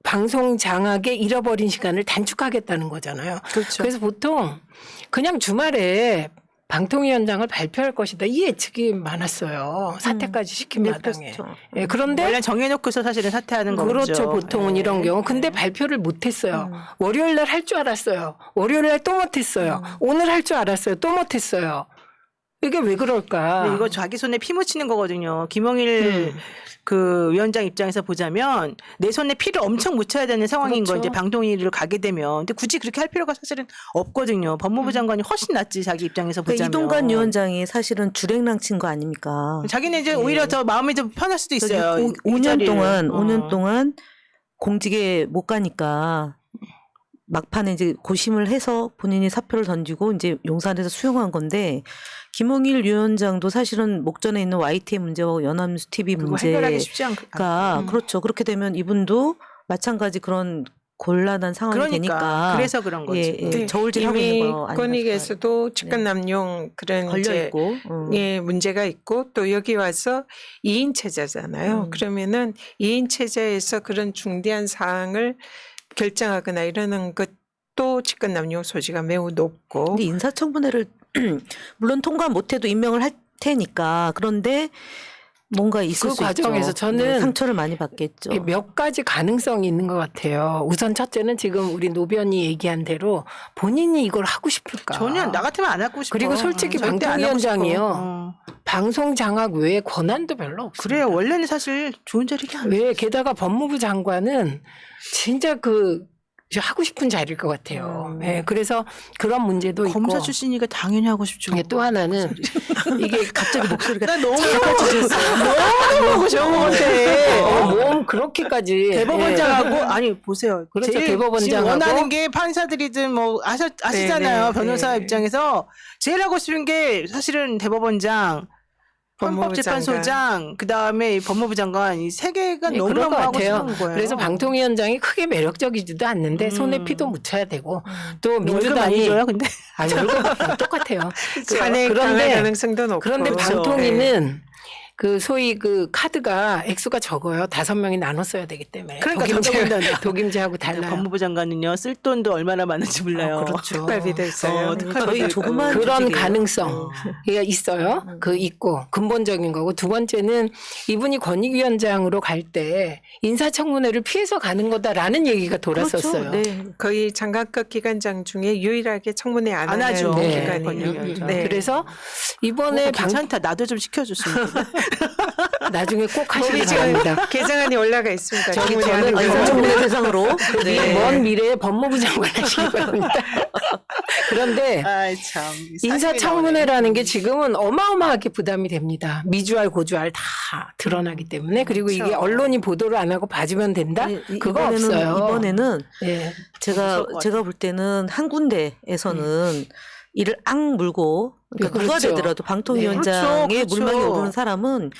방송 장악에 잃어버린 시간을 단축하겠다는 거잖아요. 그렇죠. 그래서 보통 그냥 주말에 방통위원장을 발표할 것이다. 이 예측이 많았어요. 사퇴까지 시킨 마당에. 그렇죠. 예, 그런데 원래 정해놓고서 사실은 사퇴하는 거죠. 그렇죠. 보통은 네. 이런 경우. 근데 발표를 못했어요. 월요일 날 할 줄 알았어요. 월요일 날 또 못했어요. 오늘 할 줄 알았어요. 또 못했어요. 이게 왜 그럴까? 근데 이거 자기 손에 피 묻히는 거거든요. 김용일 그 위원장 입장에서 보자면 내 손에 피를 엄청 묻혀야 되는 상황인 그렇죠. 거 이제 방통위를 가게 되면. 근데 굳이 그렇게 할 필요가 사실은 없거든요. 법무부 장관이 훨씬 낫지 자기 입장에서 그러니까 보자면. 이동관 위원장이 사실은 주랭랑 친 거 아닙니까? 자기는 이제 오히려 더 마음이 좀 편할 수도 있어요. 이 5년 자리를. 동안 어. 5년 동안 공직에 못 가니까 막판에 이제 고심을 해서 본인이 사표를 던지고 이제 용산에서 수용한 건데 김홍일 위원장도 사실은 목전에 있는 YTN 문제와 연합뉴스 TV 그거 해결하기 문제가 쉽지 않고. 그렇죠. 그렇게 되면 이분도 마찬가지 그런 곤란한 상황이 그러니까 되니까 그래서 그런 거지. 예, 예. 네, 저울질하고 이미 있는 거 아닌가 권익에서도 직권 남용 그런 걸려 이제 있고 예, 문제가 있고 또 여기 와서 2인 체제잖아요. 그러면은 2인 체제에서 그런 중대한 사항을 결정하거나 이러는 것도 직권 남용 소지가 매우 높고 근데 인사청문회를 물론 통과 못해도 임명을 할 테니까 그런데 뭔가 있을 그 수 과정에서 있죠. 저는 상처를 많이 받겠죠. 몇 가지 가능성이 있는 것 같아요. 우선 첫째는 지금 우리 노변이 얘기한 대로 본인이 이걸 하고 싶을까? 전혀 나 같으면 안 하고 싶어. 그리고 솔직히 절대 안 하고 싶어. 방통위원장이요. 방송 장악 외에 권한도 별로 없어요. 그래요. 원래는 사실 좋은 자리가 아니에요. 왜 게다가 법무부 장관은 진짜 하고 싶은 자리일 것 같아요. 네, 그래서 그런 문제도 있고. 검사 출신이니까 당연히 하고 싶죠. 예, 또 하나는 이게 갑자기 목소리가 나 너무 너무 하고 싶은 것 같아. 몸 그렇게까지 대법원장하고 아니 보세요. 그렇죠. 제일 대법원장하고. 지금 원하는 게 판사들이든 뭐 아시잖아요. 네, 네, 변호사 네. 입장에서 제일 하고 싶은 게 사실은 대법원장, 헌법재판소장, 그 다음에 법무부 장관 이 세 개가 네, 그럴 너무너무 것 하고 같아요. 싶은 거예요. 그래서 방통위원장이 크게 매력적이지도 않는데 손에 피도 묻혀야 되고 또 월급 많이 민주당이 줘요, 근데 아니 월급 똑같아요. 탄핵 당할 그런데 가능성도 높고 그런데 그렇죠. 방통위는 그 소위 그 카드가 액수가 적어요. 5명이 나눠 써야 되기 때문에. 그러니까 적어본다. 독임제하고 달라요. 법무부 장관은요 쓸 돈도 얼마나 많은지 몰라요. 그렇죠. 특별비도 있어요. 저희 조그만 그런 조직이에요. 가능성 가 있어요. 있고 근본적인 거고 두 번째는 이분이 권익위원장으로 갈 때 인사청문회를 피해서 가는 거다라는 얘기가 돌았었어요. 그렇죠. 네. 거의 장관급 기관장 중에 유일하게 청문회 안 안 하는 하죠. 네. 기관이에요. 네. 그래서 이번에 괜찮다. 나도 좀 시켜줬으면. 나중에 꼭 하시기 우리 지금 바랍니다. 개정안이 올라가 있습니다. 저기 청문회 저는 하는 거. 인사청문회 대상으로 네. 먼 미래에 법무부 장관 하시기 바랍니다. 그런데 아이 참. 인사청문회라는 게 지금은 어마어마하게 부담이 됩니다. 미주알 고주알 다 드러나기 때문에 그리고 이게 그렇죠. 언론이 보도를 안 하고 봐주면 된다? 그거 없어요. 이번에는 예. 제가 무서울 것 제가 볼 때는 한 군데에서는 이를 악 물고 그러니까 누가 그렇죠. 되더라도 방통위원장에 네, 그렇죠. 물망에 오르는 사람은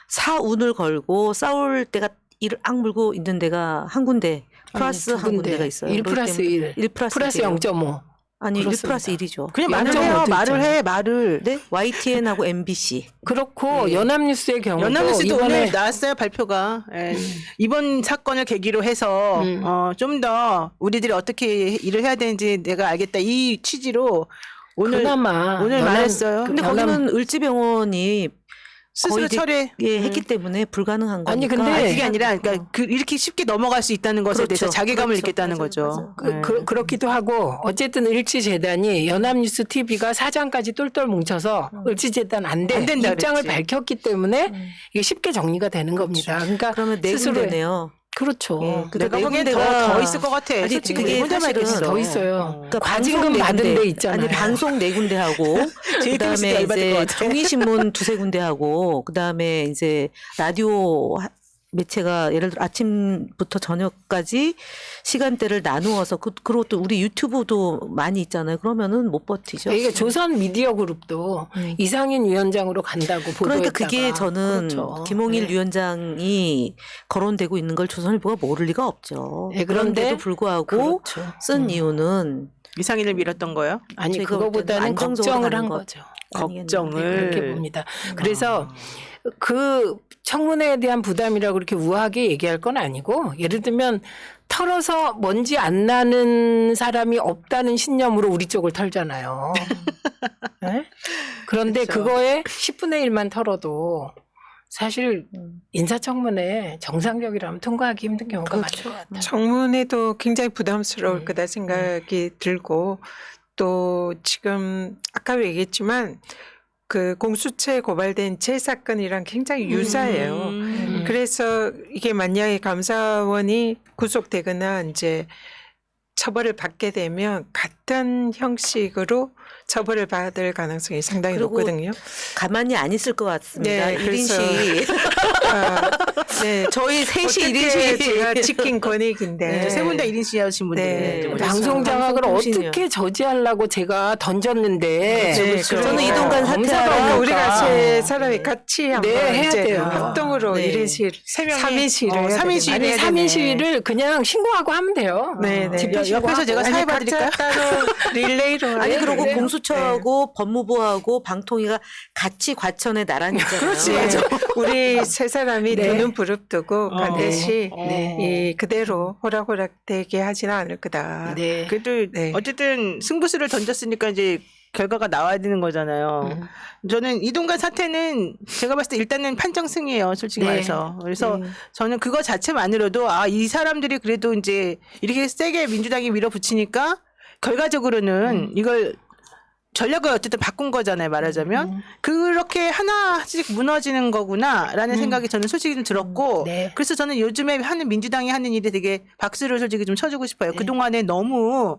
사운을 걸고 싸울 때가 이를 악 물고 있는 데가 한 군데 플러스 한 군데가 있어요. 1 플러스 1. 1 플러스 플러스 1이에요. 0.5. 아니 1 그렇습니다. 플러스 1이죠. 그냥 말을 영점오 해요. 도 말을 있잖아요. 해. 말을. 네? YTN하고 MBC. 그렇고 네. 연합뉴스의 경우도 연합뉴스도 이번에 오늘 나왔어요 발표가. 예. 이번 사건을 계기로 해서 좀 더 우리들이 어떻게 일을 해야 되는지 내가 알겠다 이 취지로 오늘 그나마 오늘 연합- 말했어요. 근데 연합- 거기는 을지병원이 스스로 거의 철회 했기 때문에 불가능한 거니까. 아니, 근데 아, 그게 아니라 그러니까 이렇게 쉽게 넘어갈 수 있다는 것에 대해서 그렇죠. 자괴감을 그렇죠. 느꼈다는 맞아요. 거죠. 맞아요. 네. 그렇기도 하고 어쨌든 을지재단이 연합뉴스 TV가 사장까지 똘똘 뭉쳐서 을지재단 안 된다 입장을 그랬지. 밝혔기 때문에 이게 쉽게 정리가 되는 겁니다. 그러니까 그러면 네 스스로의- 군데네요. 그렇죠. 근데 내가 네 보기엔 군데가 더 있을 것 같아. 아니, 솔직히 그게 혼자만 사실은 있겠어. 더 있어요. 그러니까 과징금 방송 네 받은 군데, 데 있잖아요. 아니 방송 네 군데 하고 JTBC 도 그다음에 열받을 것 이제 같아. 종이신문 두세 군데 하고 그다음에 이제 라디오 매체가 예를 들어 아침부터 저녁까지 시간대를 나누어서 그리고 또 우리 유튜브도 많이 있잖아요. 그러면은 못 버티죠. 이게 조선 미디어 그룹도 이상인 위원장으로 간다고 보도했다가 그러니까 그게 저는 그렇죠. 김홍일 네. 위원장이 거론되고 있는 걸 조선일보가 모를 리가 없죠. 네, 그런데 그런데도 불구하고 그렇죠. 쓴 이유는 이상인을 밀었던 거예요? 아니 제가 볼 그거보다는 때는 안정적으로 걱정을 가는 한 것 거죠. 아니겠는데. 걱정을. 그렇게 봅니다. 그래서 그 청문회에 대한 부담이라고 그렇게 우아하게 얘기할 건 아니고 예를 들면 털어서 먼지 안 나는 사람이 없다는 신념으로 우리 쪽을 털잖아요. 네? 그런데 그렇죠. 그거에 10분의 1만 털어도 사실 인사청문회 정상적이라면 통과하기 힘든 경우가 많은 것 같아요. 청문회도 굉장히 부담스러울 거다 생각이 들고 또 지금 아까 얘기했지만 그 공수처에 고발된 제 사건이랑 굉장히 유사해요. 그래서 이게 만약에 감사원이 구속되거나 이제 처벌을 받게 되면 같은 형식으로 처벌을 받을 가능성이 상당히 그리고 높거든요. 가만히 안 있을 것 같습니다. 네, 1인시 네, 저희 셋이 어떻게 1인시 제가 지킨 권익인데 세 분 다 1인시 하신 분들. 네. 방송 장악을 방송통신이요. 어떻게 저지하려고 제가 던졌는데 네, 그렇죠. 저는 이동관 검사가 사퇴하라. 그러니까 우리가 세 어. 사람이 같이 한번 네, 해야 이제 돼요. 합동으로 네. 1인실, 세 명이 3인 시위를 어, 해야 3인 되겠네. 시위를 아니 해야 3인 되네. 시위를 그냥 신고하고 하면 돼요. 네, 네. 집회 옆에서 제가 아니, 사회 각자 봐드릴까요? 따로 릴레이로 아니 해야 그리고 돼요. 공수처하고 법무부하고 방통위가 같이 과천에 나란히 있잖아요. 그렇지, 네. 맞아. 우리 세 사람이 네. 두 눈 부릅뜨고 반드시 네. 이 그대로 호락호락되게 하지는 않을 거다. 네. 그래도 네. 어쨌든 승부수를 던졌으니까 이제 결과가 나와야 되는 거잖아요. 저는 이동관 사태는 제가 봤을 때 일단은 판정승이에요, 솔직히 네. 말해서. 그래서 네. 저는 그거 자체만으로도 아, 이 사람들이 그래도 이제 이렇게 세게 민주당이 밀어붙이니까 결과적으로는 이걸 전략을 어쨌든 바꾼 거잖아요, 말하자면. 그렇게 하나씩 무너지는 거구나라는 생각이 저는 솔직히 좀 들었고. 네. 그래서 저는 요즘에 하는 민주당이 하는 일에 되게 박수를 솔직히 좀 쳐주고 싶어요. 네. 그동안에 너무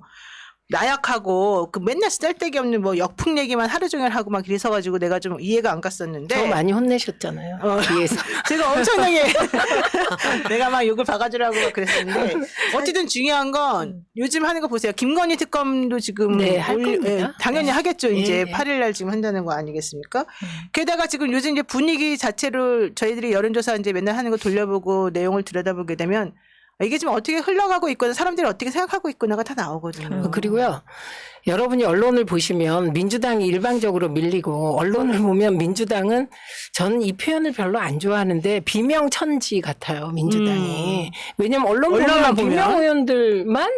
나약하고 그 맨날 쓸데기 없는 뭐 역풍 얘기만 하루 종일 하고 막 이래서 가지고 내가 좀 이해가 안 갔었는데. 저 많이 혼내셨잖아요. 뒤에서. 제가 엄청나게 내가 막 욕을 바가지라고 막 그랬었는데 어쨌든 중요한 건 요즘 하는 거 보세요. 김건희 특검도 지금 네, 할 겁니다. 당연히 네. 하겠죠. 이제 네. 8일 날 지금 한다는 거 아니겠습니까? 게다가 지금 요즘 이제 분위기 자체를 저희들이 여론조사 이제 맨날 하는 거 돌려보고 내용을 들여다보게 되면 이게 지금 어떻게 흘러가고 있거나 사람들이 어떻게 생각하고 있거나가 다 나오거든요. 그리고요. 여러분이 언론을 보시면 민주당이 일방적으로 밀리고 언론을 보면 민주당은 저는 이 표현을 별로 안 좋아하는데 비명천지 같아요. 민주당이. 왜냐면 언론만 언론만 보면 보면? 비명 의원들만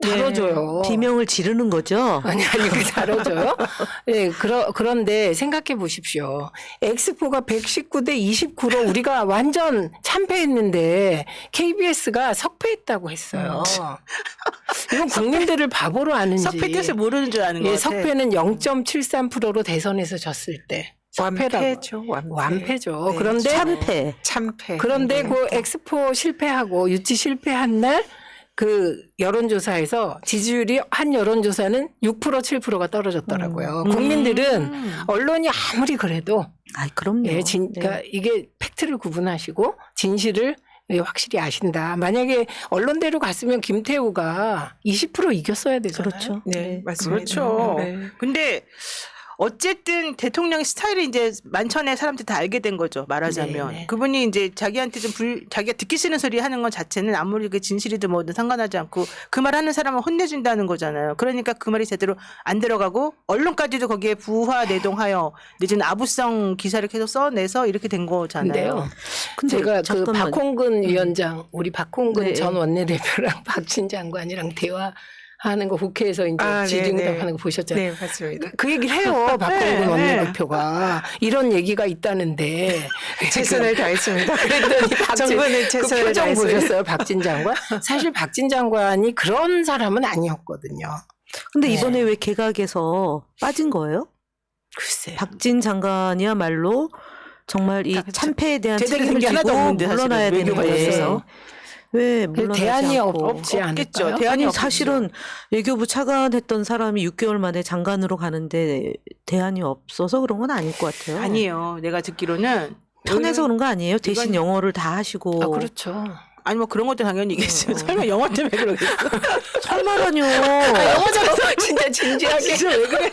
다뤄줘요. 비명을 지르는 거죠. 아니 그 다뤄줘요. 네, 그런데 생각해 보십시오. 엑스포가 119대 29로 우리가 완전 참패했는데 KBS가 석패했다고 했어요. 이건 국민들을 바보로 아는지. 석패 뜻을 모르는 줄 아는 거 예, 같아. 석패는 0.73%로 대선에서 졌을 때. 석패라고. 완패죠. 완패죠. 네. 그런데 참패. 참패. 그런데 네. 그 엑스포 실패하고 유치 실패한 날 그 여론조사에서 지지율이 한 여론조사는 6% 7%가 떨어졌더라고요. 국민들은 언론이 아무리 그래도 아, 그럼요. 예, 그러니까 이게 팩트를 구분하시고 진실을 확실히 아신다. 만약에 언론대로 갔으면 김태우가 20% 이겼어야 되잖아요. 그렇죠. 네, 맞습니다. 그렇죠. 네. 근데 어쨌든 대통령의 스타일이 이제 만천의 사람들이 다 알게 된 거죠. 말하자면 네, 네. 그분이 이제 자기한테 좀 자기가 듣기 싫은 소리 하는 것 자체는 아무리 그 진실이든 뭐든 상관하지 않고 그 말 하는 사람은 혼내준다는 거잖아요. 그러니까 그 말이 제대로 안 들어가고 언론까지도 거기에 부화 내동하여 늦은 아부성 기사를 계속 써내서 이렇게 된 거잖아요. 근데요. 근데 제가 그 잠깐만. 박홍근 위원장, 우리 박홍근 네. 전 원내대표랑 박진 장관이랑 대화한 하는 거 국회에서 이제 아, 지중당 네네. 하는 거 보셨잖아요. 네, 맞습니다. 그 얘기를 해요. 박홍근 원내대표가 이런 얘기가 있다는데 최선을 다했습니다. 그랬더니 박진 정부는 그 최선을 표정 다했어요. 보셨어요, 박진 장관? 사실 박진 장관이 그런 사람은 아니었거든요. 근데 네. 이번에 왜 개각에서 빠진 거예요? 글쎄. 박진 장관이야말로 정말 이 참패에 대한 제대로 책임을 된 게 하나도 지고 없는데, 사실은. 물러나야 외교 되는데 관련해서. 왜 물러나지 대안이 않고. 없지 없겠죠. 않을까요? 대안이 아니 없겠죠. 사실은 외교부 차관했던 사람이 6개월 만에 장관으로 가는데 대안이 없어서 그런 건 아닐 것 같아요. 아니에요. 내가 듣기로는 편해서 그런 거 아니에요? 대신 이건- 영어를 다 하시고. 아, 그렇죠. 아니 뭐 그런 것도 당연히 있겠죠. 설마 영어 때문에 그러겠어? 설마라뇨. 영어잖아. 진짜 진지하게. 진짜 왜 그래?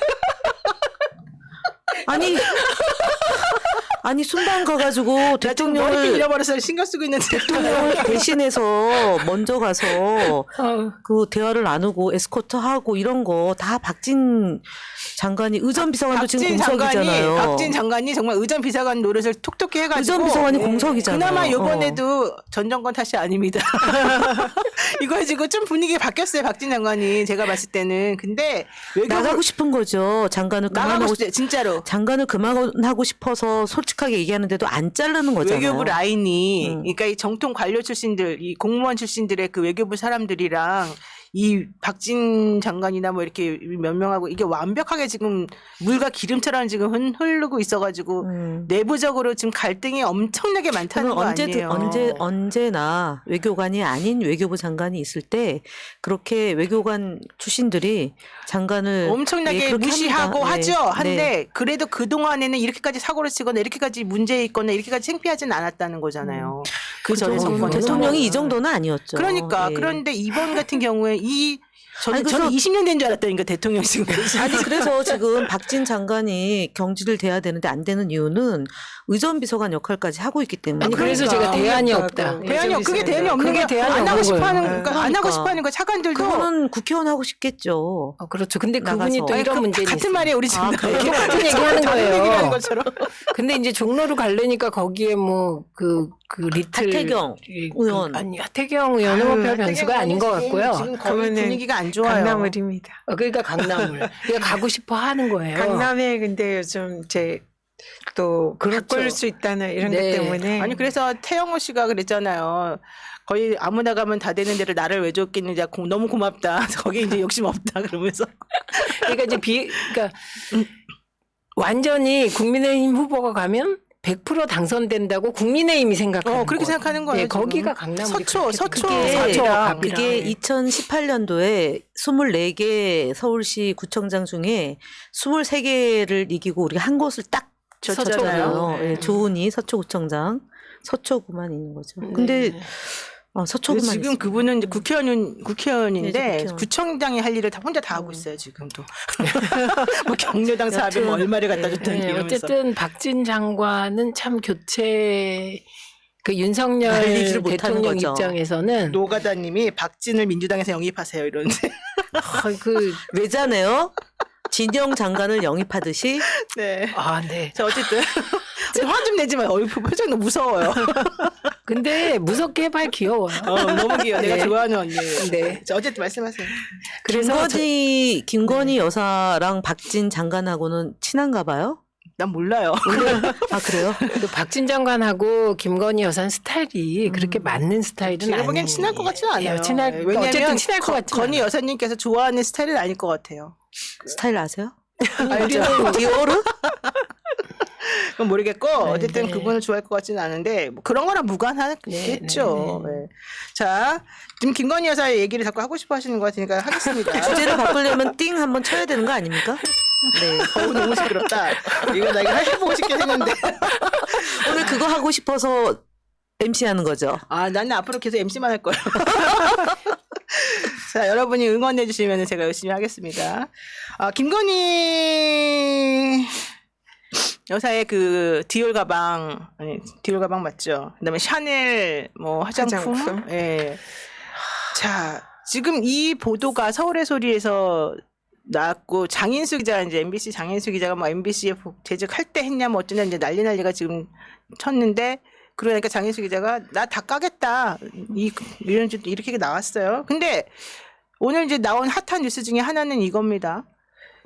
아니 순방 가가지고 나 지금 머리핀 대통령을 잃어버려서 신경 쓰고 있는데. 대통령을 대신해서 먼저 가서 어, 그 대화를 나누고 에스코트하고 이런 거 다 박진 장관이 의전 비서관도 지금 공석이잖아요. 박진 장관이 정말 의전 비서관 노릇을 톡톡히 해가지고 의전 비서관이 공석이잖아요. 그나마 이번에도 전 정권 탓이 아닙니다. 이거 가지고 좀 분위기 바뀌었어요. 박진 장관이 제가 봤을 때는. 근데 나가고 싶은 거죠. 장관을 나가고 그만하고 싶대 진짜로. 장관을 그만하고 싶어서 솔직하게 얘기하는데도 안 자르는 거잖아요. 외교부 라인이 음. 그러니까 이 정통 관료 출신들, 이 공무원 출신들의 그 외교부 사람들이랑 이 박진 장관이나 뭐 이렇게 몇 명하고 이게 완벽하게 지금 물과 기름처럼 지금 흐르고 있어가지고 내부적으로 지금 갈등이 엄청나게 많다는 저는 거 아니에요. 언제나 외교관이 아닌 외교부 장관이 있을 때 그렇게 외교관 출신들이 장관을 엄청나게 예, 그렇게 무시하고 합니다. 네. 하죠. 한데 네. 그래도 그 동안에는 이렇게까지 사고를 치거나 이렇게까지 문제 있거나 이렇게까지 창피하진 않았다는 거잖아요. 그 전에 그죠. 정권에서. 대통령이 이 정도는 아니었죠. 그러니까 예. 그런데 이번 같은 경우에 아니, 저는 그래서- 20년 된 줄 알았다니까 대통령 지금. 아니 그래서 지금 박진 장관이 경질을 돼야 되는데 안 되는 이유는 의전 비서관 역할까지 하고 있기 때문에. 아니, 그래서 제가 대안이 없다. 대안이 그게 대안이 없는 그게 게 대안이 안 하고 없는 싶어하는 거예요. 그러니까 안 하고 싶어하는 거 차관들도 그거는 국회의원 하고 싶겠죠. 그렇죠. 근데 나가서. 그분이 또 아니, 이런 문제 같은 말이에요 우리 지금. 그렇게 같은 얘기하는 다른 거예요. 얘기하는 것처럼. 근데 이제 종로로 가려니까 거기에 뭐 그 리틀 하태경 의원. 아니 하태경 의원은 뭐 별 변수가 아닌 것 같고요. 지금 거의 그거는 분위기가 안 좋아요. 강남을입니다. 그러니까 강남을 그러니까 가고 싶어 하는 거예요. 강남에 근데 요즘 제 또 그렇죠. 바꿀 수 있다는 이런 네. 것 때문에 아니 그래서 태영호 씨가 그랬잖아요. 거의 아무나 가면 다 되는 데를 나를 왜 줬겠느냐. 너무 고맙다. 거기 이제 욕심 없다 그러면서. 그러니까 이제 그러니까 완전히 국민의힘 후보가 가면 100% 당선된다고 국민의힘이 생각하는 그렇게 거예요. 생각하는 거예요. 네, 지금. 거기가 강남 서초 그게, 사초갑이랑. 그게 2018년도에 24개 서울시 구청장 중에 23개를 이기고 우리가 한 곳을 딱 졌잖아요. 쳤잖아요. 네. 예, 조은희 서초구청장. 서초구만 있는 거죠. 근데 네. 서초구만 지금 있어요. 그분은 이제 국회의원인데 네, 국회의원. 구청장이 할 일을 다 혼자 다 하고 있어요 지금도. 뭐 경로당 사업에 뭐 얼마를 갖다 줬다니 네, 이러면서. 어쨌든 박진 장관은 참 교체 그 윤석열 날리지를 못하는 대통령 거죠. 입장에서는 노가다님이 박진을 민주당에서 영입하세요 이러는데. 그 외자네요. 진영 장관을 영입하듯이 네. 네. 자 어쨌든 화 좀 내지 마요. 표정 너무 무서워요. 근데 무섭게 해봐야 귀여워요. 너무 귀여워. 내가 네. 좋아하는 언니. 네. 자 어쨌든 말씀하세요. 그래서 김건희 여사랑 박진 장관하고는 친한가 봐요? 난 몰라요. 아 그래요? 그 박진 장관하고 김건희 여사는 스타일이 그렇게 맞는 스타일은 제가 보기엔 아니에요. 친할 것 같지는 않아요. 왜냐면 어쨌든 친할 것 같지. 건희 여사님께서 좋아하는 스타일은 아닐 것 같아요. 스타일 아세요? 알죠? 디오르? 그건 모르겠고 어쨌든 네. 그분을 좋아할 것 같지는 않은데 뭐 그런 거랑 무관하겠죠. 네. 네. 자 지금 김건희 여사의 얘기를 자꾸 하고 싶어 하시는 것 같으니까 하겠습니다. 주제를 바꾸려면 띵 한번 쳐야 되는 거 아닙니까? 네. 너무 시끄럽다. 이거 나 이거 해보고 싶긴 했는데. 오늘 그거 하고 싶어서 MC 하는 거죠. 아 나는 앞으로 계속 MC만 할 거예요. 자 여러분이 응원해 주시면 제가 열심히 하겠습니다. 김건희 여사의 그 디올 가방 맞죠? 그다음에 샤넬 뭐 화장품. 화장품. 예. 자 지금 이 보도가 서울의 소리에서 나왔고 장인수 기자 이제 MBC 장인수 기자가 뭐 MBC에 재직할 때 했냐 뭐 어쩌냐 이제 난리가 지금 쳤는데 그러니까 장인수 기자가 나 다 까겠다 이런 이렇게 나왔어요. 근데 오늘 이제 나온 핫한 뉴스 중에 하나는 이겁니다.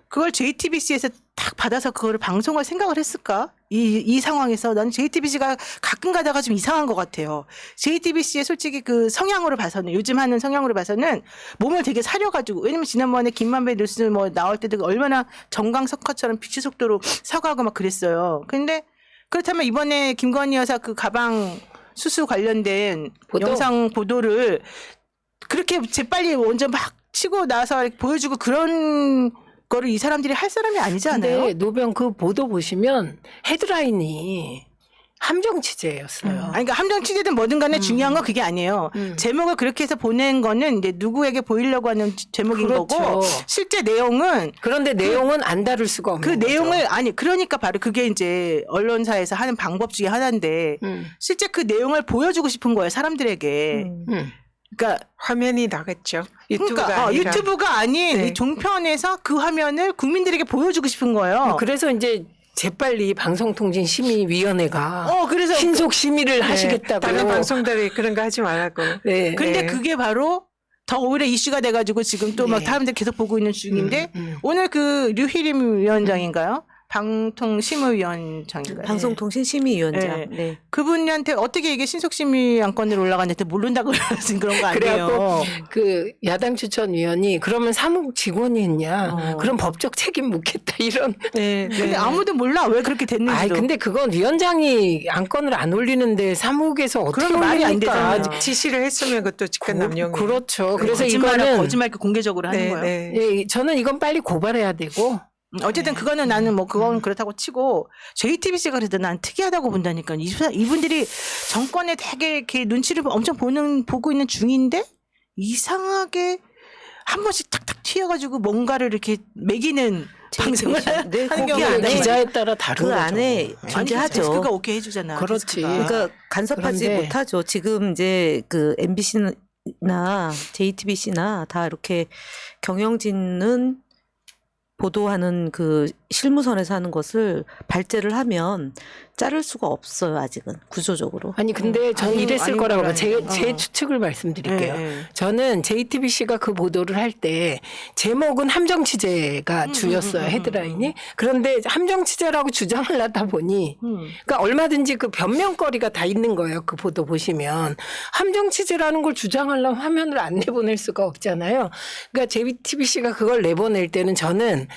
그걸 JTBC에서 딱 받아서 그거를 방송할 생각을 했을까? 이 상황에서 나는 JTBC가 가끔 가다가 좀 이상한 것 같아요. JTBC의 솔직히 그 성향으로 봐서는 요즘 하는 성향으로 봐서는 몸을 되게 사려가지고 왜냐면 지난번에 김만배 뉴스 뭐 나올 때도 얼마나 정강석화처럼 빛의 속도로 사과하고 막 그랬어요. 근데 그렇다면 이번에 김건희 여사 그 가방 수수 관련된 보도? 영상 보도를 그렇게 재빨리 먼저 막 치고 나서 이렇게 보여주고 그런 거를 이 사람들이 할 사람이 아니지 않아요? 근데 노병 그 보도 보시면 헤드라인이 함정 취재였어요. 아니, 그러니까 함정 취재든 뭐든 간에 중요한 건 그게 아니에요. 제목을 그렇게 해서 보낸 거는 이제 누구에게 보이려고 하는 제목인 그렇죠. 거고 실제 내용은 그런데 내용은 안 다룰 수가 없는 그 거죠. 내용을 아니 그러니까 바로 그게 이제 언론사에서 하는 방법 중에 하나인데 실제 그 내용을 보여주고 싶은 거예요 사람들에게. 그러니까 화면이 나갔죠. 유튜브가 그러니까 아니라. 유튜브가 아닌 네. 이 종편에서 그 화면을 국민들에게 보여주고 싶은 거예요. 그래서 이제 재빨리 방송통신심의위원회가 그래서 신속 심의를 하시겠다고. 다른 방송들이 그런 거 하지 말라고. 네. 근데 네. 그게 바로 더 오히려 이슈가 돼가지고 지금 또 막 네. 사람들 계속 보고 있는 중인데 오늘 그 류희림 위원장인가요? 방통심의위원장인가요? 방송통신심의위원장. 네. 네. 그분한테 어떻게 이게 신속심의 안건으로 올라갔는데 모른다고 그러신 그런 거 아니에요? 그래갖고 그 야당 추천위원이 그러면 사무국 직원이 했냐? 그럼 법적 책임 묻겠다 이런. 네, 근데 네. 아무도 몰라 왜 그렇게 됐는지도. 아이 근데 그건 위원장이 안건을 안 올리는데 사무국에서 어떻게 그러면 말이 안 올립니까? 되잖아요. 지시를 했으면 그것도 직권남용이에요. 그렇죠. 그래서 거짓말을 이거는 거짓말 이렇게 공개적으로 하는 네, 거예요. 네. 예, 저는 이건 빨리 고발해야 되고 어쨌든 그거는 나는 뭐 그건 그렇다고 치고 JTBC가 그래도 난 특이하다고 본다니까 이분들이 정권에 되게 이렇게 눈치를 엄청 보고 있는 중인데 이상하게 한 번씩 탁탁 튀어가지고 뭔가를 이렇게 매기는 방송을 네, 하는 거기 경우가 안에 있어요. 기자에 따라 다른 그 거죠. 안에 네. 존재하죠. 데스크가 오케이 해주잖아. 그렇지. 데스크가. 그러니까 간섭하지 그런데- 못하죠. 지금 이제 그 MBC나 JTBC나 다 이렇게 경영진은 보도하는 그 실무선에서 하는 것을 발제를 하면 자를 수가 없어요. 아직은 구조적으로. 아니 근데 저는 아니, 이랬을 아니, 거라고 그건 제 아니에요. 추측을 말씀드릴게요. 네, 네. 저는 JTBC가 그 보도를 할 때 제목은 함정 취재가 주였어요. 헤드라인이. 그런데 함정 취재라고 주장을 하다 보니 그러니까 얼마든지 그 변명거리가 다 있는 거예요. 그 보도 보시면 함정 취재라는 걸 주장하려면 화면을 안 내보낼 수가 없잖아요. 그러니까 JTBC가 그걸 내보낼 때는 저는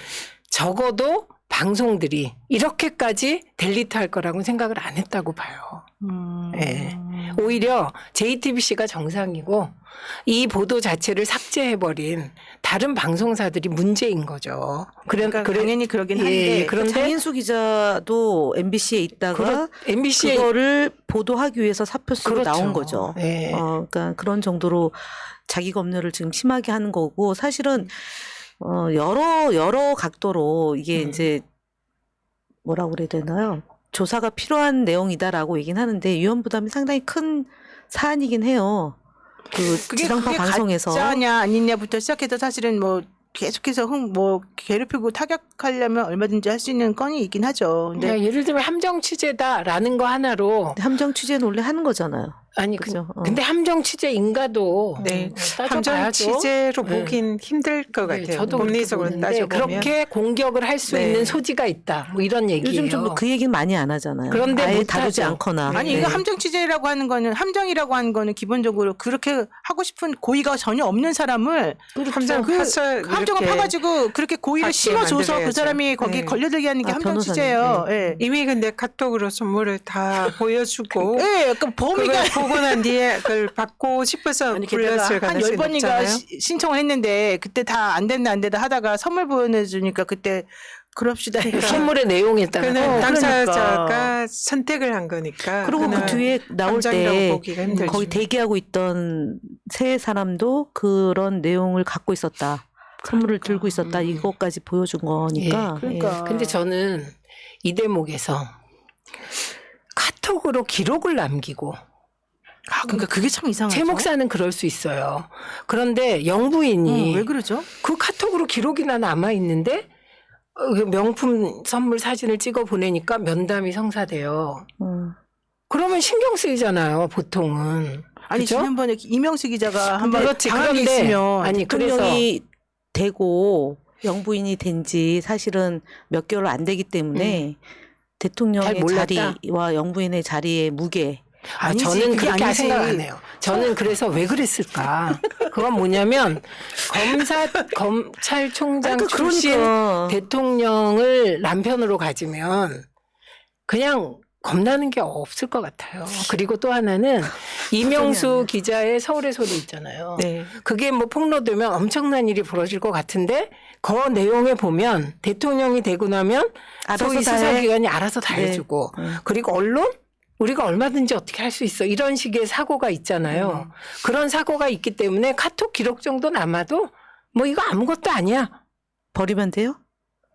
적어도 방송들이 이렇게까지 델리트할 거라고 생각을 안 했다고 봐요. 예. 오히려 JTBC가 정상이고 이 보도 자체를 삭제해버린 다른 방송사들이 문제인 거죠. 그러니까 당연히 그러긴 한데 예, 그런데 장인수 기자도 MBC에 있다가 MBC에 그거를 보도하기 위해서 사표 쓰고 그렇죠. 나온 거죠. 예. 그러니까 그런 정도로 자기 검열을 지금 심하게 하는 거고 사실은 여러 각도로 이게 이제 뭐라고 그래야 되나요? 조사가 필요한 내용이다라고 얘기는 하는데 위험 부담이 상당히 큰 사안이긴 해요. 그 지상파 방송에서 가짜냐 아니냐부터 시작해서 사실은 뭐 계속해서 괴롭히고 타격하려면 얼마든지 할 수 있는 건이 있긴 하죠. 근데 그러니까 예를 들면 함정 취재다라는 거 하나로 함정 취재는 원래 하는 거잖아요. 아니 그죠? 근데 함정 취재인가도 네. 따져봐야죠. 함정 취재로 네. 보긴 힘들 것 네, 같아요. 저도 그렇게 법리적으로 보는데 따져보면. 그렇게 공격을 할 수 네. 있는 소지가 있다. 뭐 이런 얘기예요. 요즘 좀 그 얘기는 많이 안 하잖아요. 그런데 아예 못하죠. 다루지 않거나. 아니 네. 이거 함정 취재라고 하는 거는 함정이라고 하는 거는 기본적으로 그렇게 하고 싶은 고의가 전혀 없는 사람을 함정 파서 함정을 이렇게 파가지고 그렇게 고의를 받게 심어줘서 그 만들어야죠. 사람이 거기에 네. 걸려들게 하는 게 함정 변호사님. 취재예요. 예. 이미 근데 카톡으로 선물을 다 보여주고 예, 약간 범위가 그걸 보고 난 뒤에 그걸 받고 싶어서 아니 게다가 불렀을 한 가능성이 10번인가 높잖아요. 신청을 했는데 그때 다 안 된다 하다가 선물 보내주니까 그때 그럽시다. 선물의 내용에 따라 그는 당사자가 그러니까. 선택을 한 거니까. 그리고 그 그는 뒤에 나올 함정이라고 때 보기가 힘들죠. 거기 대기하고 있던 세 사람도 그런 내용을 갖고 있었다. 선물을 들고 있었다. 이것까지 보여준 거니까. 예, 그러니까. 근데 저는 이 대목에서 카톡으로 기록을 남기고 그러니까 그게 참 이상하죠. 최 목사는 그럴 수 있어요. 그런데 영부인이 왜 그러죠? 그 카톡으로 기록이나 남아 있는데 명품 선물 사진을 찍어 보내니까 면담이 성사돼요. 그러면 신경 쓰이잖아요, 보통은. 아니 그죠? 지난번에 이명수 기자가 한번 그렇지. 당한 게 그런데 있으면 아니 그래서 대통령이 되고 영부인이 된 지 사실은 몇 개월 안 되기 때문에 잘 대통령의 몰랐다? 자리와 영부인의 자리의 무게. 아니지, 저는 그게 그렇게 아니지. 생각 안 해요. 저는 그래서 왜 그랬을까? 그건 뭐냐면 검찰총장 아니, 출신 그러니까. 대통령을 남편으로 가지면 그냥 겁나는 게 없을 것 같아요. 그리고 또 하나는 이명수 기자의 서울의 소리 있잖아요. 네. 그게 뭐 폭로되면 엄청난 일이 벌어질 것 같은데 그 내용에 보면 대통령이 되고 나면 알아서 소위 다 해. 수사기관이 알아서 다 네. 해주고 그리고 언론? 우리가 얼마든지 어떻게 할 수 있어. 이런 식의 사고가 있잖아요. 그런 사고가 있기 때문에 카톡 기록 정도 남아도 뭐 이거 아무것도 아니야. 버리면 돼요?